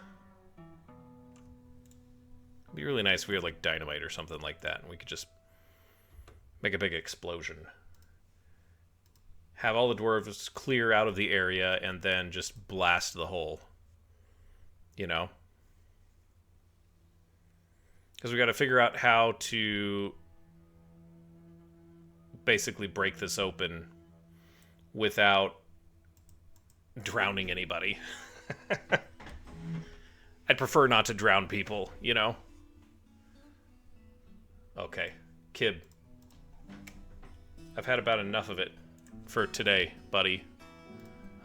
It'd be really nice if we had like dynamite or something like that, and we could just make a big explosion. Have all the dwarves clear out of the area and then just blast the hole. You know? Because we got to figure out how to basically break this open without drowning anybody. I'd prefer not to drown people, you know? Okay. Kib. I've had about enough of it for today, buddy.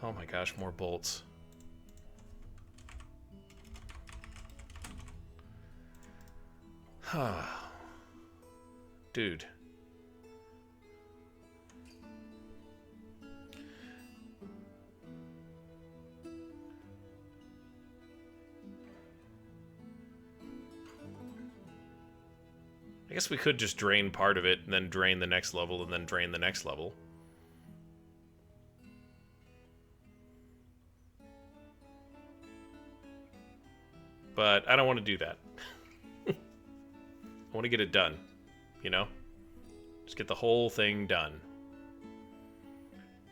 Oh my gosh, more bolts. Dude. I guess we could just drain part of it, and then drain the next level, and then drain the next level. But I don't want to do that. I want to get it done, you know? Just get the whole thing done.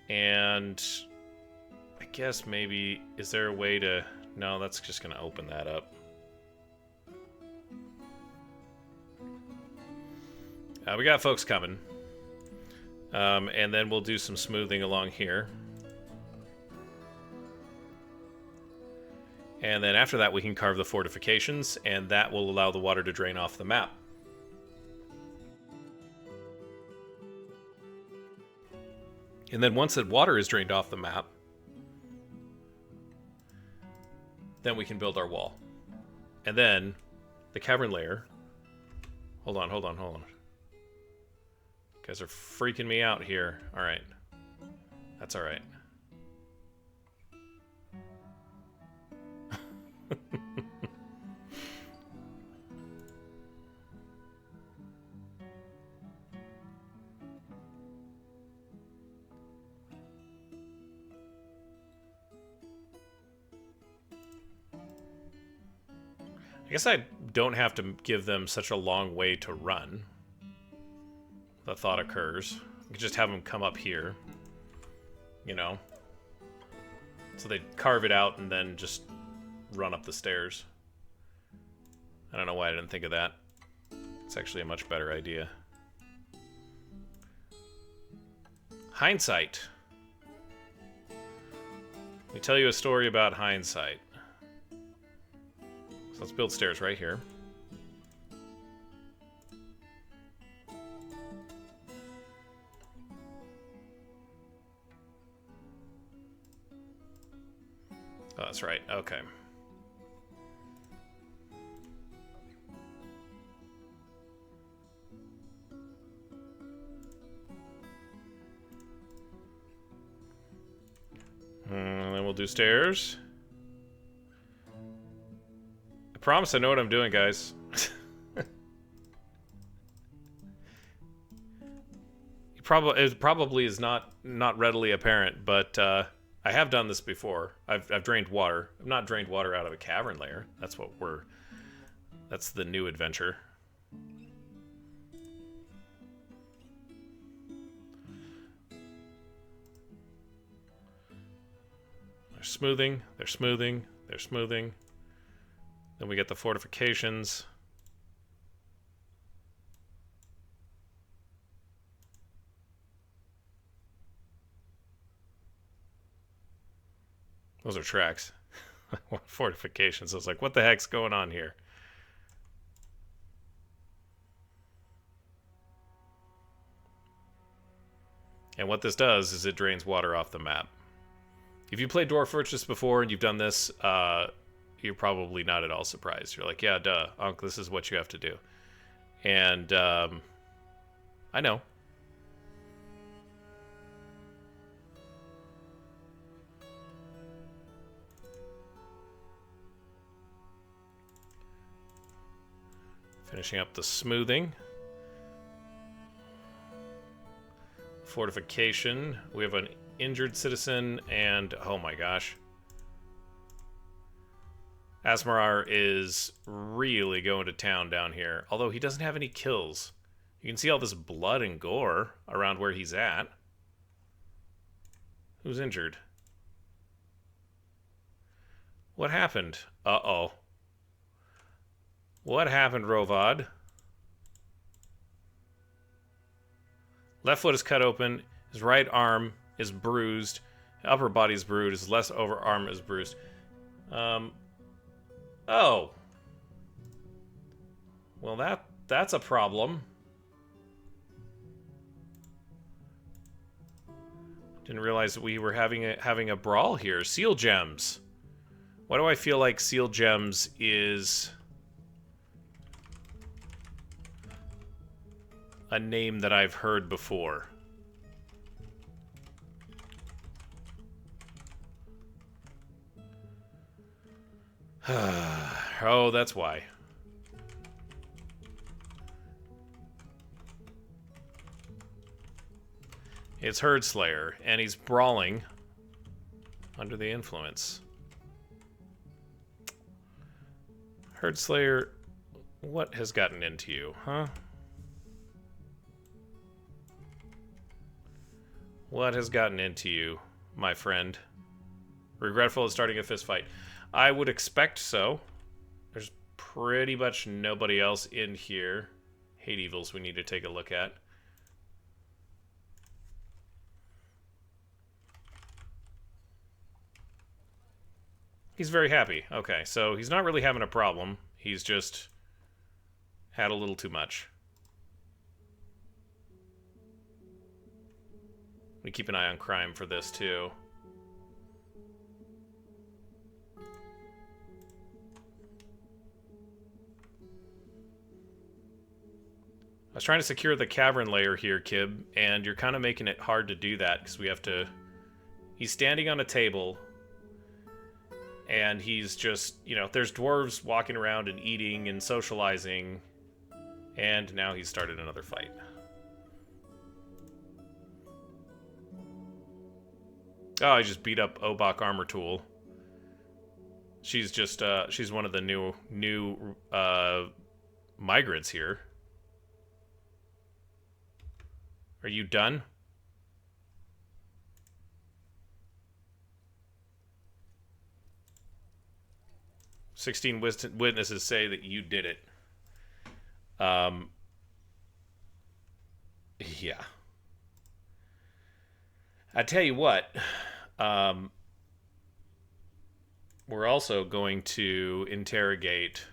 And I guess maybe, is there a way to... no, that's just going to open that up. We got folks coming. And then we'll do some smoothing along here. And then after that, we can carve the fortifications, and that will allow the water to drain off the map. And then once that water is drained off the map, then we can build our wall. And then the cavern layer. Hold on. You guys are freaking me out here. All right. That's all right. I guess I don't have to give them such a long way to run. The thought occurs. We could just have them come up here. You know? So they carve it out and then just run up the stairs. I don't know why I didn't think of that. It's actually a much better idea. Hindsight. Let me tell you a story about hindsight. So let's build stairs right here. Oh, that's right. Okay. And then we'll do stairs. I promise I know what I'm doing, guys. It probably is not readily apparent, but I have done this before. I've drained water. I've not drained water out of a cavern layer. That's the new adventure. They're smoothing. Then we get the fortifications. Those are tracks. Fortifications. I was like, what the heck's going on here? And what this does is it drains water off the map. If you played Dwarf Fortress before and you've done this, you're probably not at all surprised. You're like, yeah, duh, Unc, this is what you have to do. And I know. Finishing up the smoothing. Fortification. We have an injured citizen and, oh my gosh. Asmarar is really going to town down here. Although he doesn't have any kills. You can see all this blood and gore around where he's at. Who's injured? What happened? Uh-oh. What happened, Rovad? Left foot is cut open. His right arm is bruised. Upper body is bruised. His left overarm is bruised. Oh. Well, that's a problem. Didn't realize that we were having a brawl here. Seal gems. Why do I feel like seal gems is a name that I've heard before? Oh, that's why. It's Herdslayer, and he's brawling under the influence. Herdslayer, what has gotten into you, huh? What has gotten into you, my friend? Regretful of starting a fist fight. I would expect so. There's pretty much nobody else in here. Hate evils we need to take a look at. He's very happy. Okay, so he's not really having a problem. He's just had a little too much. We keep an eye on crime for this, too. I was trying to secure the cavern layer here, Kib, and you're kind of making it hard to do that, because we have to... He's standing on a table, and he's just, you know, there's dwarves walking around and eating and socializing, and now he's started another fight. Oh, I just beat up Obak Armor Tool. She's just, she's one of the new migrants here. Are you done? "16 witnesses say that you did it." Yeah. I tell you what, we're also going to interrogate...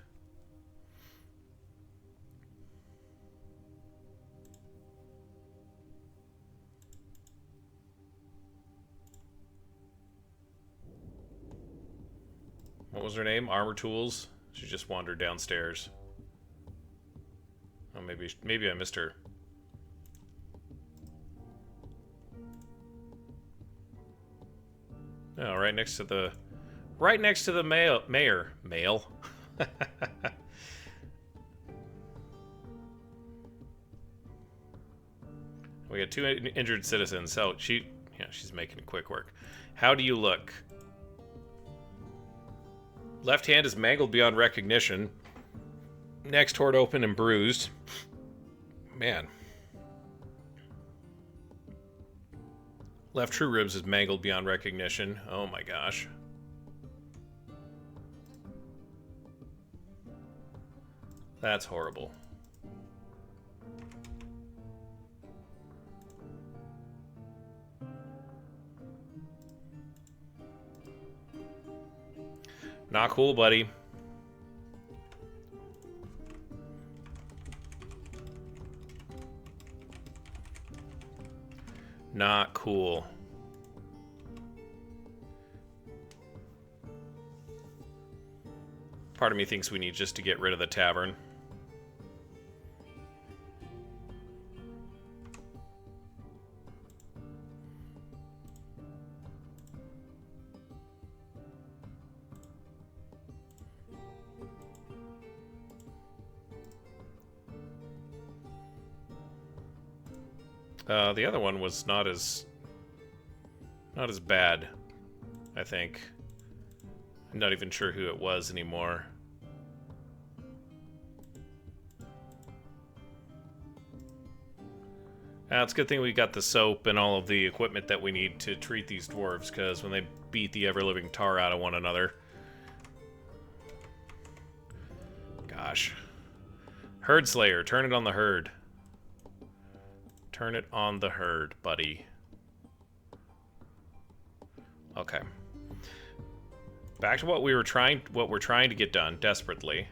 What was her name? Armor Tools? She just wandered downstairs. Oh, maybe I missed her. Oh, right next to the mayor. Male. We got 2 injured citizens. So she's making quick work. How do you look? Left hand is mangled beyond recognition. Next torn open and bruised. Man. Left true ribs is mangled beyond recognition. Oh my gosh. That's horrible. Not cool, buddy. Not cool. Part of me thinks we need just to get rid of the tavern. The other one was not as bad, I think. I'm not even sure who it was anymore. It's a good thing we got the soap and all of the equipment that we need to treat these dwarves, because when they beat the ever-living tar out of one another... Gosh. Herd Slayer, turn it on the herd. Turn it on the herd, buddy. Okay. Back to what we're trying to get done desperately.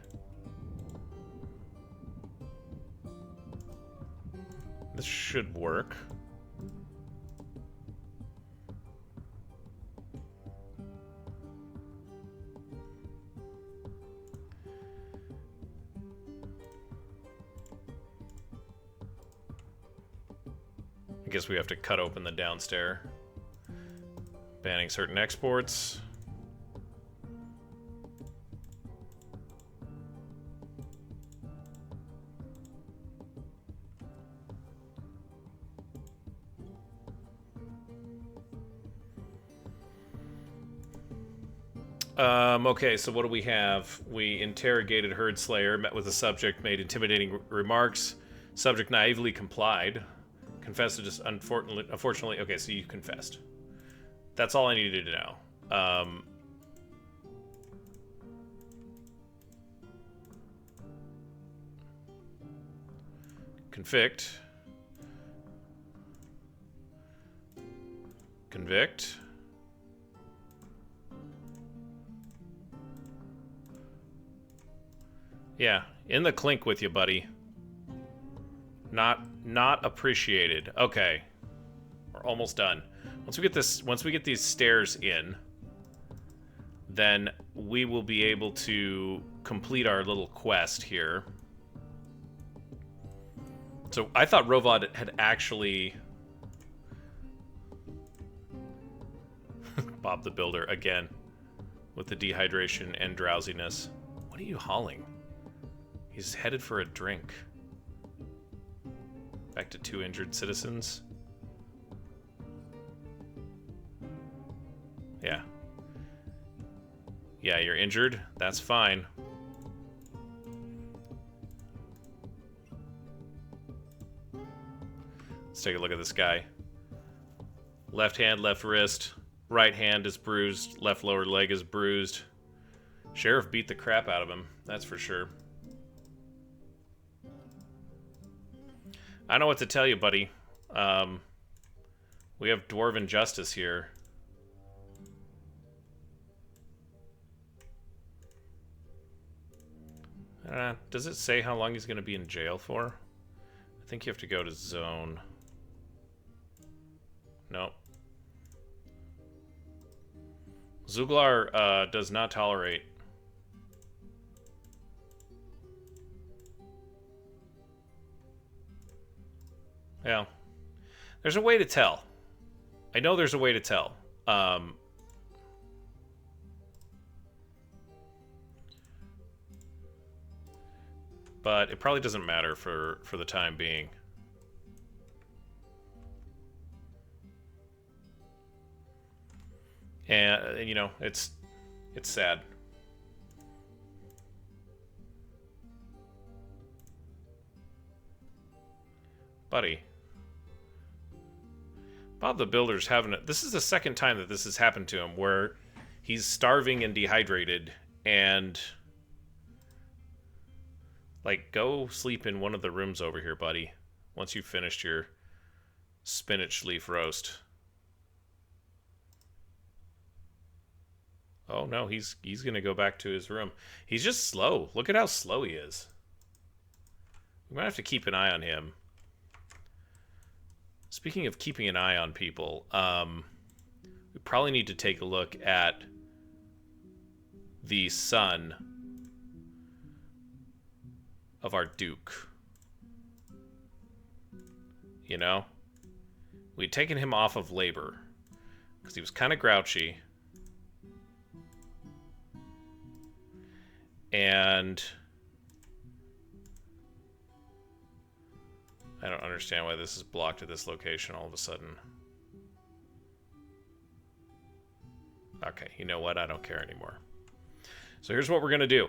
This should work. I guess we have to cut open the downstairs. Banning certain exports. Okay, so what do we have? We interrogated Herd Slayer, met with the subject, made intimidating remarks. Subject naively complied. Confessed to just unfortunately... Okay, so you confessed. That's all I needed to know. Convict. Convict. Yeah, in the clink with you, buddy. Not appreciated. Okay. We're almost done. Once we get these stairs in, then we will be able to complete our little quest here. So I thought Rovad had actually Bob the Builder again with the dehydration and drowsiness. What are you hauling? He's headed for a drink. Back to 2 injured citizens. Yeah. Yeah, you're injured. That's fine. Let's take a look at this guy. Left hand, left wrist. Right hand is bruised. Left lower leg is bruised. Sheriff beat the crap out of him. That's for sure. I don't know what to tell you, buddy. We have Dwarven justice here. Does it say how long he's going to be in jail for? I think you have to go to zone. Nope. Zuglar does not tolerate. Yeah. There's a way to tell. I know there's a way to tell. But it probably doesn't matter for the time being. And you know, it's sad. Buddy. Bob the Builder's having it. This is the second time that this has happened to him, where he's starving and dehydrated, and like, go sleep in one of the rooms over here, buddy. Once you've finished your spinach leaf roast. Oh no, he's gonna go back to his room. He's just slow. Look at how slow he is. We might have to keep an eye on him. Speaking of keeping an eye on people, we probably need to take a look at the son of our Duke. You know? We'd taken him off of labor because he was kind of grouchy. And I don't understand why this is blocked at this location all of a sudden. Okay, you know what? I don't care anymore. So here's what we're going to do.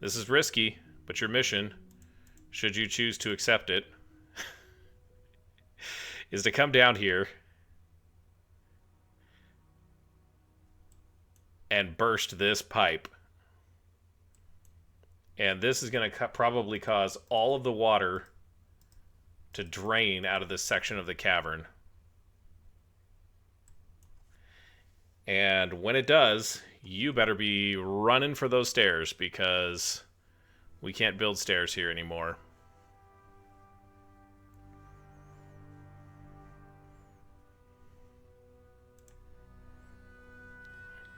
This is risky, but your mission, should you choose to accept it, is to come down here and burst this pipe. And this is going to probably cause all of the water to drain out of this section of the cavern. And when it does, you better be running for those stairs, because we can't build stairs here anymore.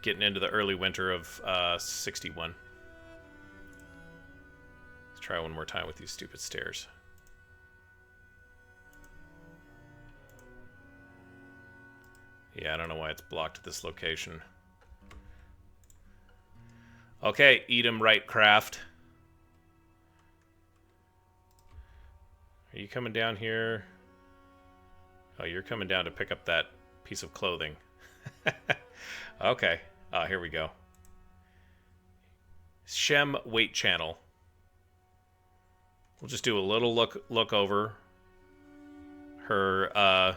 Getting into the early winter of 61. Let's try one more time with these stupid stairs. Yeah, I don't know why it's blocked at this location. Okay, eat 'em right, Craft. Are you coming down here? Oh, you're coming down to pick up that piece of clothing. Okay. Here we go. Shem weight channel. We'll just do a little look over her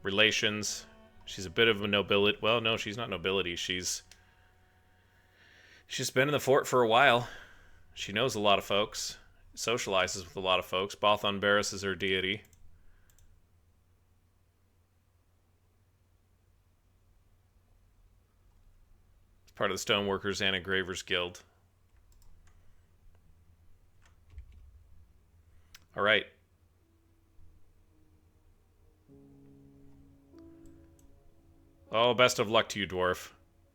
relations. She's a bit of a nobility. Well, no, she's not nobility. She's been in the fort for a while. She knows a lot of folks. Socializes with a lot of folks. Bothon Barris is her deity. It's part of the Stoneworkers and Engravers Guild. All right. Oh, best of luck to you, dwarf.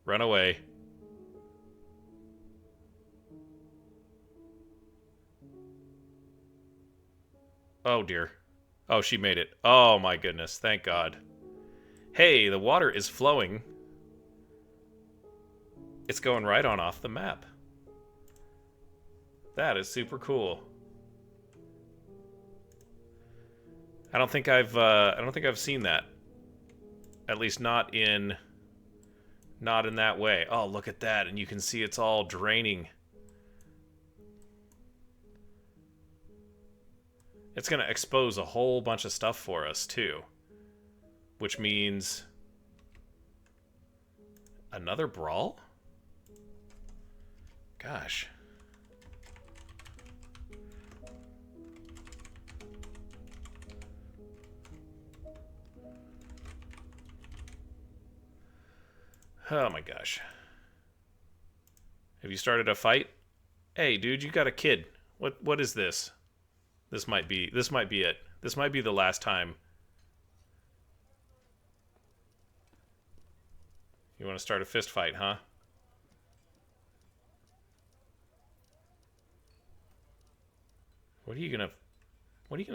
Run away. Oh, dear. Oh, she made it. Oh, my goodness. Thank God. Hey, the water is flowing. It's going right on off the map. That is super cool. I don't think I've seen that. At least not in that way. Oh, look at that, and you can see it's all draining. It's going to expose a whole bunch of stuff for us too, which means another brawl? Gosh. Oh my gosh. Have you started a fight? Hey, dude, you got a kid. What is this? This might be it. This might be the last time. You want to start a fist fight, huh? What are you gonna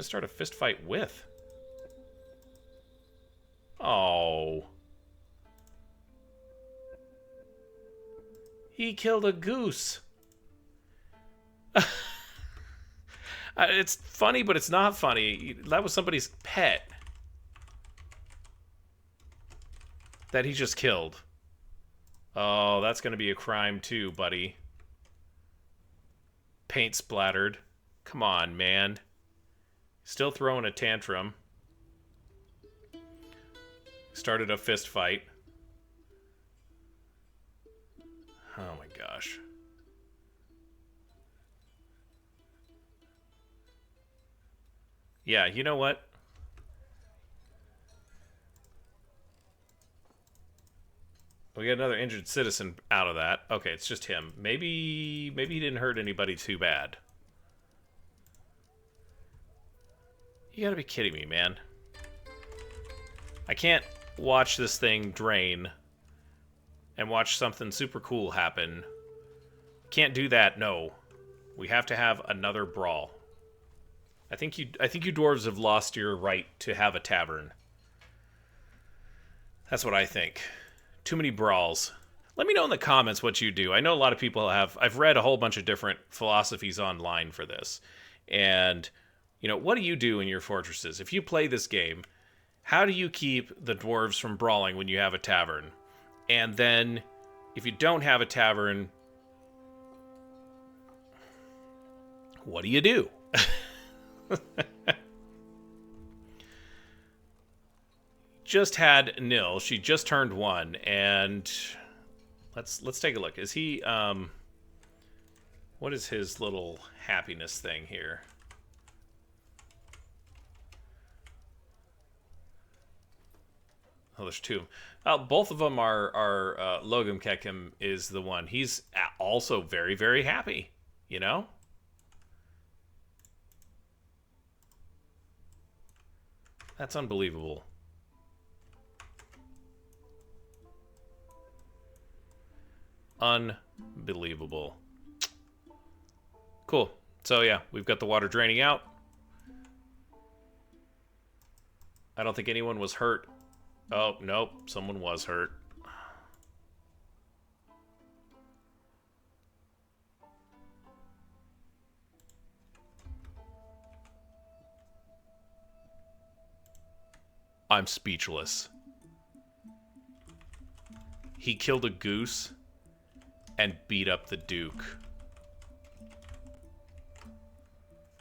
start a fist fight with? Oh. He killed a goose. It's funny, but it's not funny. That was somebody's pet that he just killed. Oh, that's going to be a crime too, buddy. Paint splattered. Come on, man. Still throwing a tantrum. Started a fist fight. Oh my gosh. Yeah, you know what? We got another injured citizen out of that. Okay, it's just him. Maybe he didn't hurt anybody too bad. You gotta be kidding me, man. I can't watch this thing drain and watch something super cool happen. Can't do that, no. We have to have another brawl. I think you dwarves have lost your right to have a tavern. That's what I think. Too many brawls. Let me know in the comments what you do. I know a lot of people have... I've read a whole bunch of different philosophies online for this. And, you know, what do you do in your fortresses? If you play this game, how do you keep the dwarves from brawling when you have a tavern? And then, if you don't have a tavern, what do you do? Just had nil. She just turned 1, and let's take a look. Is he what is his little happiness thing here? Oh, there's 2. Both of them are Logum Kekim is the one. He's also very, very happy, you know? That's unbelievable. Unbelievable. Cool. So yeah, we've got the water draining out. I don't think anyone was hurt. Oh, nope. Someone was hurt. I'm speechless. He killed a goose and beat up the Duke.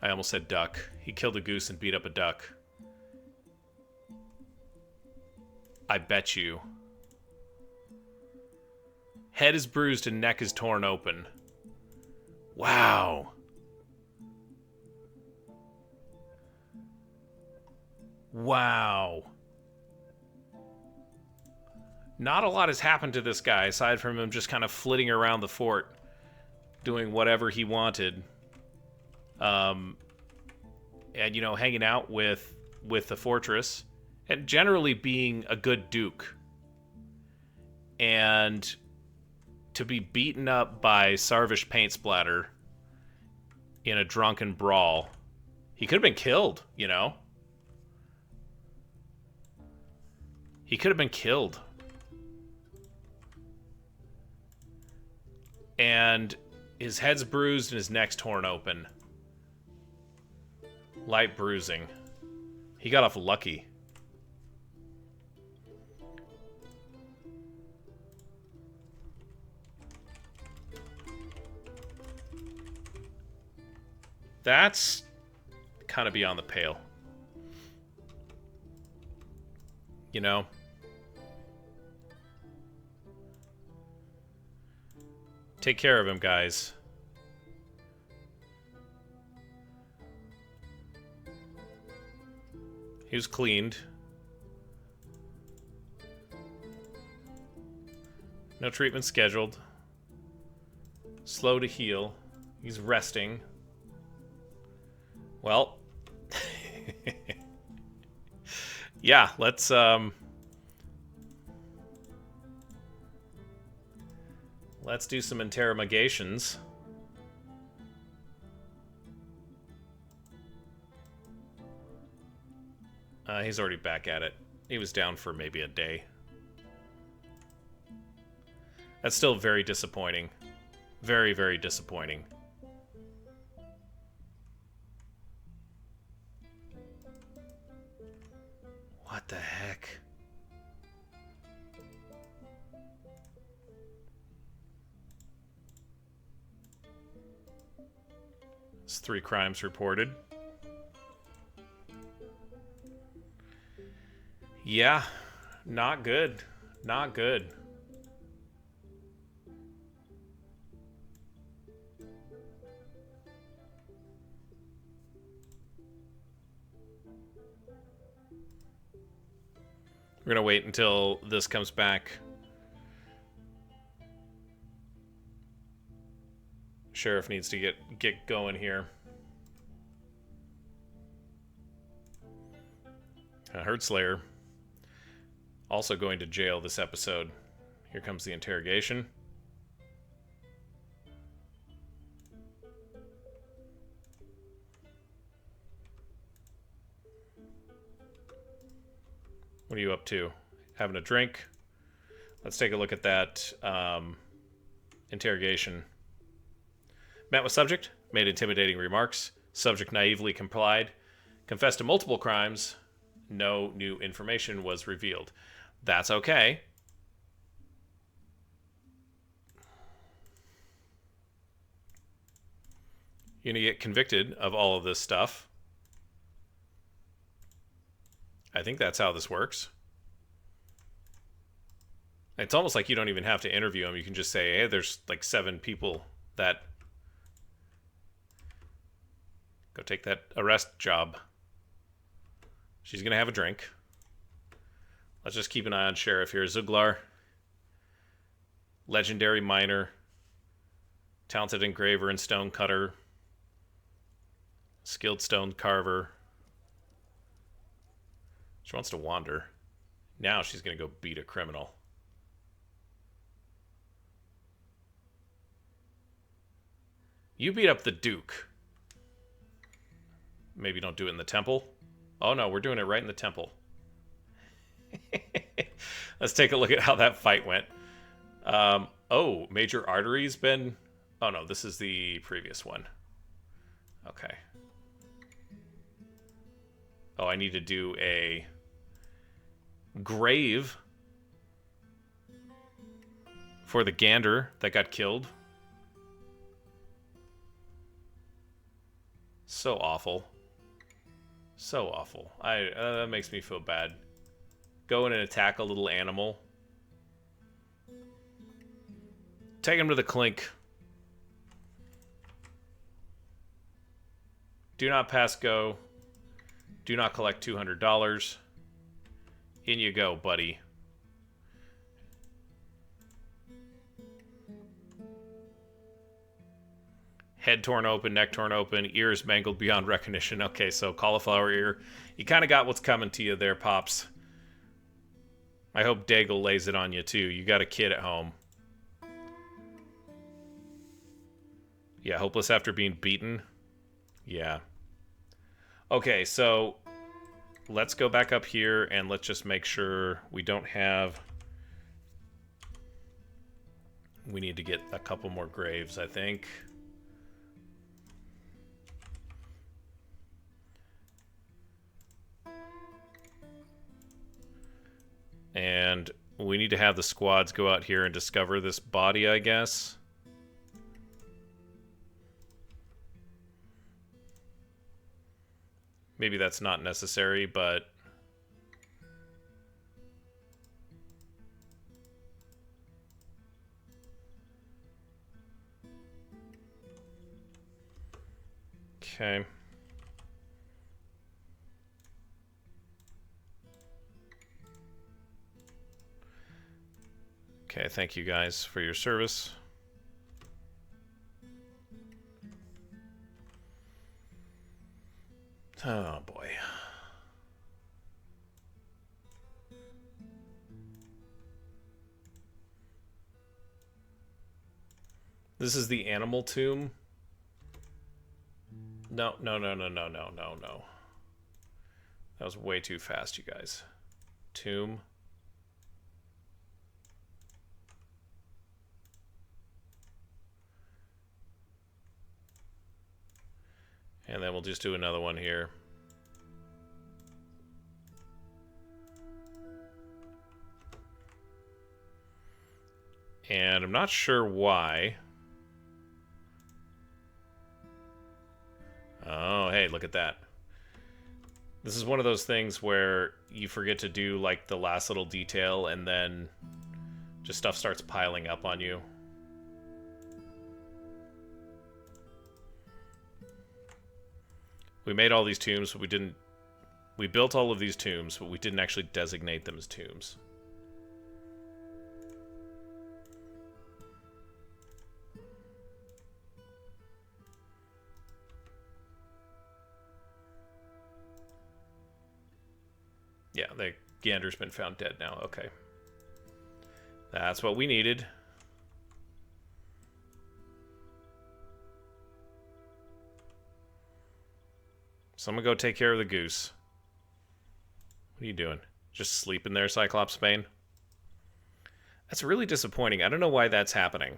I almost said duck. He killed a goose and beat up a duck. I bet you. Head is bruised and neck is torn open. Wow. Wow. Not a lot has happened to this guy, aside from him just kind of flitting around the fort, doing whatever he wanted. and you know, hanging out with the fortress, and generally being a good duke. And to be beaten up by Sarvish paint splatter in a drunken brawl, he could have been killed, you know? He could have been killed. And his head's bruised and his neck's torn open. Light bruising. He got off lucky. That's kind of beyond the pale. You know? Take care of him, guys. He was cleaned. No treatment scheduled. Slow to heal. He's resting. Well. Yeah, let's do some interrogations. He's already back at it. He was down for maybe a day. That's still very disappointing. Very, very disappointing. What the heck? It's 3 crimes reported. Yeah, not good. Not good. We're gonna wait until this comes back. Sheriff needs to get going here. Herdslayer also going to jail this episode. Here comes the interrogation. What are you up to? Having a drink? Let's take a look at that interrogation. Met with subject, made intimidating remarks. Subject naively complied. Confessed to multiple crimes. No new information was revealed. That's okay. You're gonna get convicted of all of this stuff. I think that's how this works. It's almost like you don't even have to interview him. You can just say, hey, there's like 7 people that go take that arrest job. She's going to have a drink. Let's just keep an eye on Sheriff here. Zuglar. Legendary miner. Talented engraver and stone cutter. Skilled stone carver. She wants to wander. Now she's going to go beat a criminal. You beat up the Duke. Maybe don't do it in the temple. Oh no, we're doing it right in the temple. Let's take a look at how that fight went. Oh, major artery's been... Oh no, this is the previous one. Okay. Oh, I need to do a grave for the gander that got killed. So awful. So awful. That makes me feel bad. Go in and attack a little animal. Take him to the clink. Do not pass go. Do not collect $200. In you go, buddy. Head torn open, neck torn open, ears mangled beyond recognition. Okay, so cauliflower ear. You kind of got what's coming to you there, Pops. I hope Daigle lays it on you, too. You got a kid at home. Yeah, hopeless after being beaten. Yeah. Okay, so let's go back up here and let's just make sure we don't have... We need to get a couple more graves, I think. And we need to have the squads go out here and discover this body, I guess. Maybe that's not necessary, but... Okay. Okay, thank you guys for your service. Oh boy. This is the animal tomb. No. That was way too fast, you guys. Tomb. And then we'll just do another one here. And I'm not sure why. Oh, hey, look at that. This is one of those things where you forget to do, like, the last little detail, and then just stuff starts piling up on you. We made all these tombs, but we didn't... We built all of these tombs, but we didn't actually designate them as tombs. Yeah, the gander's been found dead now. Okay. That's what we needed. Someone go take care of the goose. What are you doing? Just sleeping there, Cyclops Bane? That's really disappointing. I don't know why that's happening.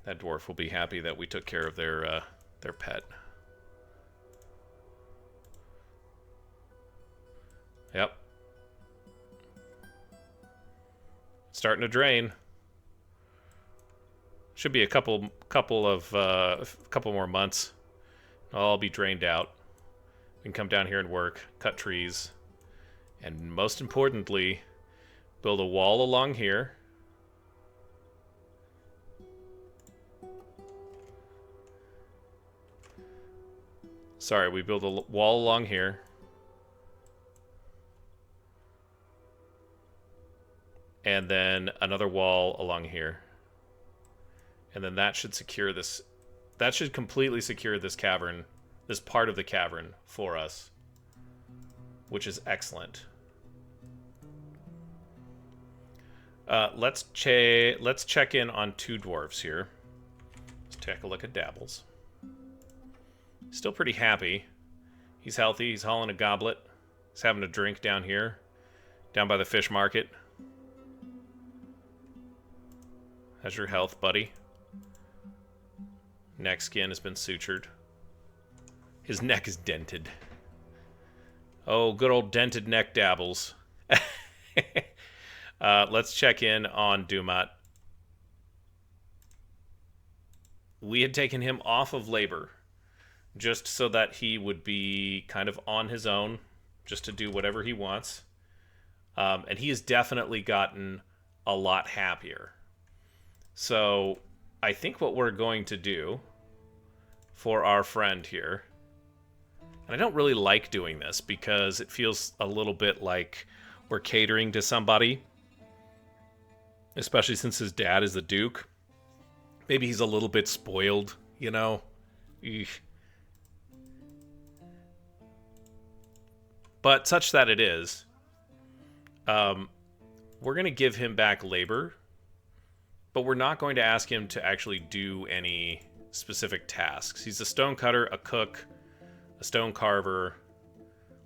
That dwarf will be happy that we took care of their pet. Yep. Starting to drain. Should be a couple more months. I'll all be drained out. We can come down here and work, cut trees, and most importantly, build a wall along here. Sorry, we build a wall along here. And then another wall along here. And then that should secure this. That should completely secure this cavern, this part of the cavern for us, which is excellent. Let's check in on two dwarves here. Let's take a look at Dabbles. Still pretty happy. He's healthy. He's hauling a goblet. He's having a drink down here, down by the fish market. How's your health, buddy? Neck skin has been sutured. His neck is dented. Oh, good old dented neck Dabbles. Let's check in on Dumat. We had taken him off of labor just so that he would be kind of on his own, just to do whatever he wants. And he has definitely gotten a lot happier. So I think what we're going to do for our friend here, and I don't really like doing this because it feels a little bit like we're catering to somebody. especially since his dad is the Duke. Maybe he's a little bit spoiled, you know? Eesh. But such that it is, we're going to give him back labor, but we're not going to ask him to actually do any specific tasks. He's a stone cutter, a cook, a stone carver.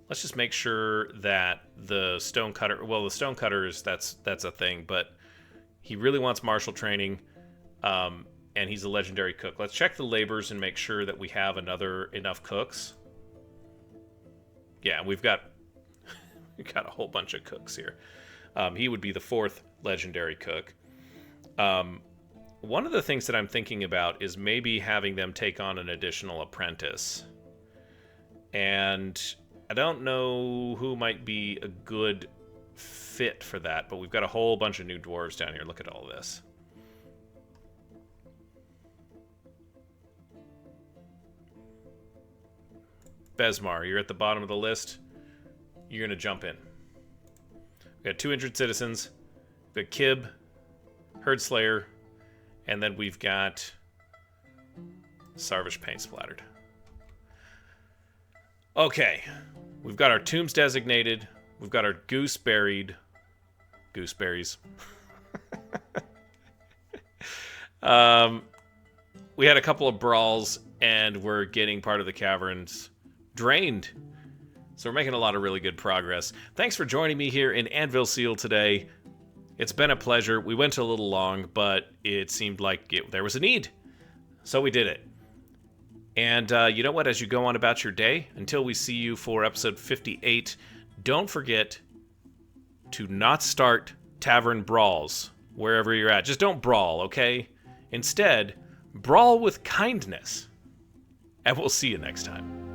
Let's just make sure that the stone cutter, well, the stone cutters, that's a thing, but he really wants martial training, and he's a legendary cook. Let's check the labors and make sure that we have enough cooks. Yeah, we've got a whole bunch of cooks here. He would be the 4th legendary cook. One of the things that I'm thinking about is maybe having them take on an additional apprentice. And I don't know who might be a good fit for that, but we've got a whole bunch of new dwarves down here. Look at all this. Besmar, you're at the bottom of the list. You're going to jump in. We've got 2 injured citizens. We've got Kib, Herdslayer, and then we've got Sarvish Paint Splattered. Okay. We've got our tombs designated. We've got our goose buried. Gooseberries. We had a couple of brawls, and we're getting part of the caverns drained. So we're making a lot of really good progress. Thanks for joining me here in Anvilseal today. It's been a pleasure. We went a little long, but it seemed like there was a need. So we did it. And you know what? As you go on about your day, until we see you for episode 58, don't forget to not start tavern brawls wherever you're at. Just don't brawl, okay? Instead, brawl with kindness. And we'll see you next time.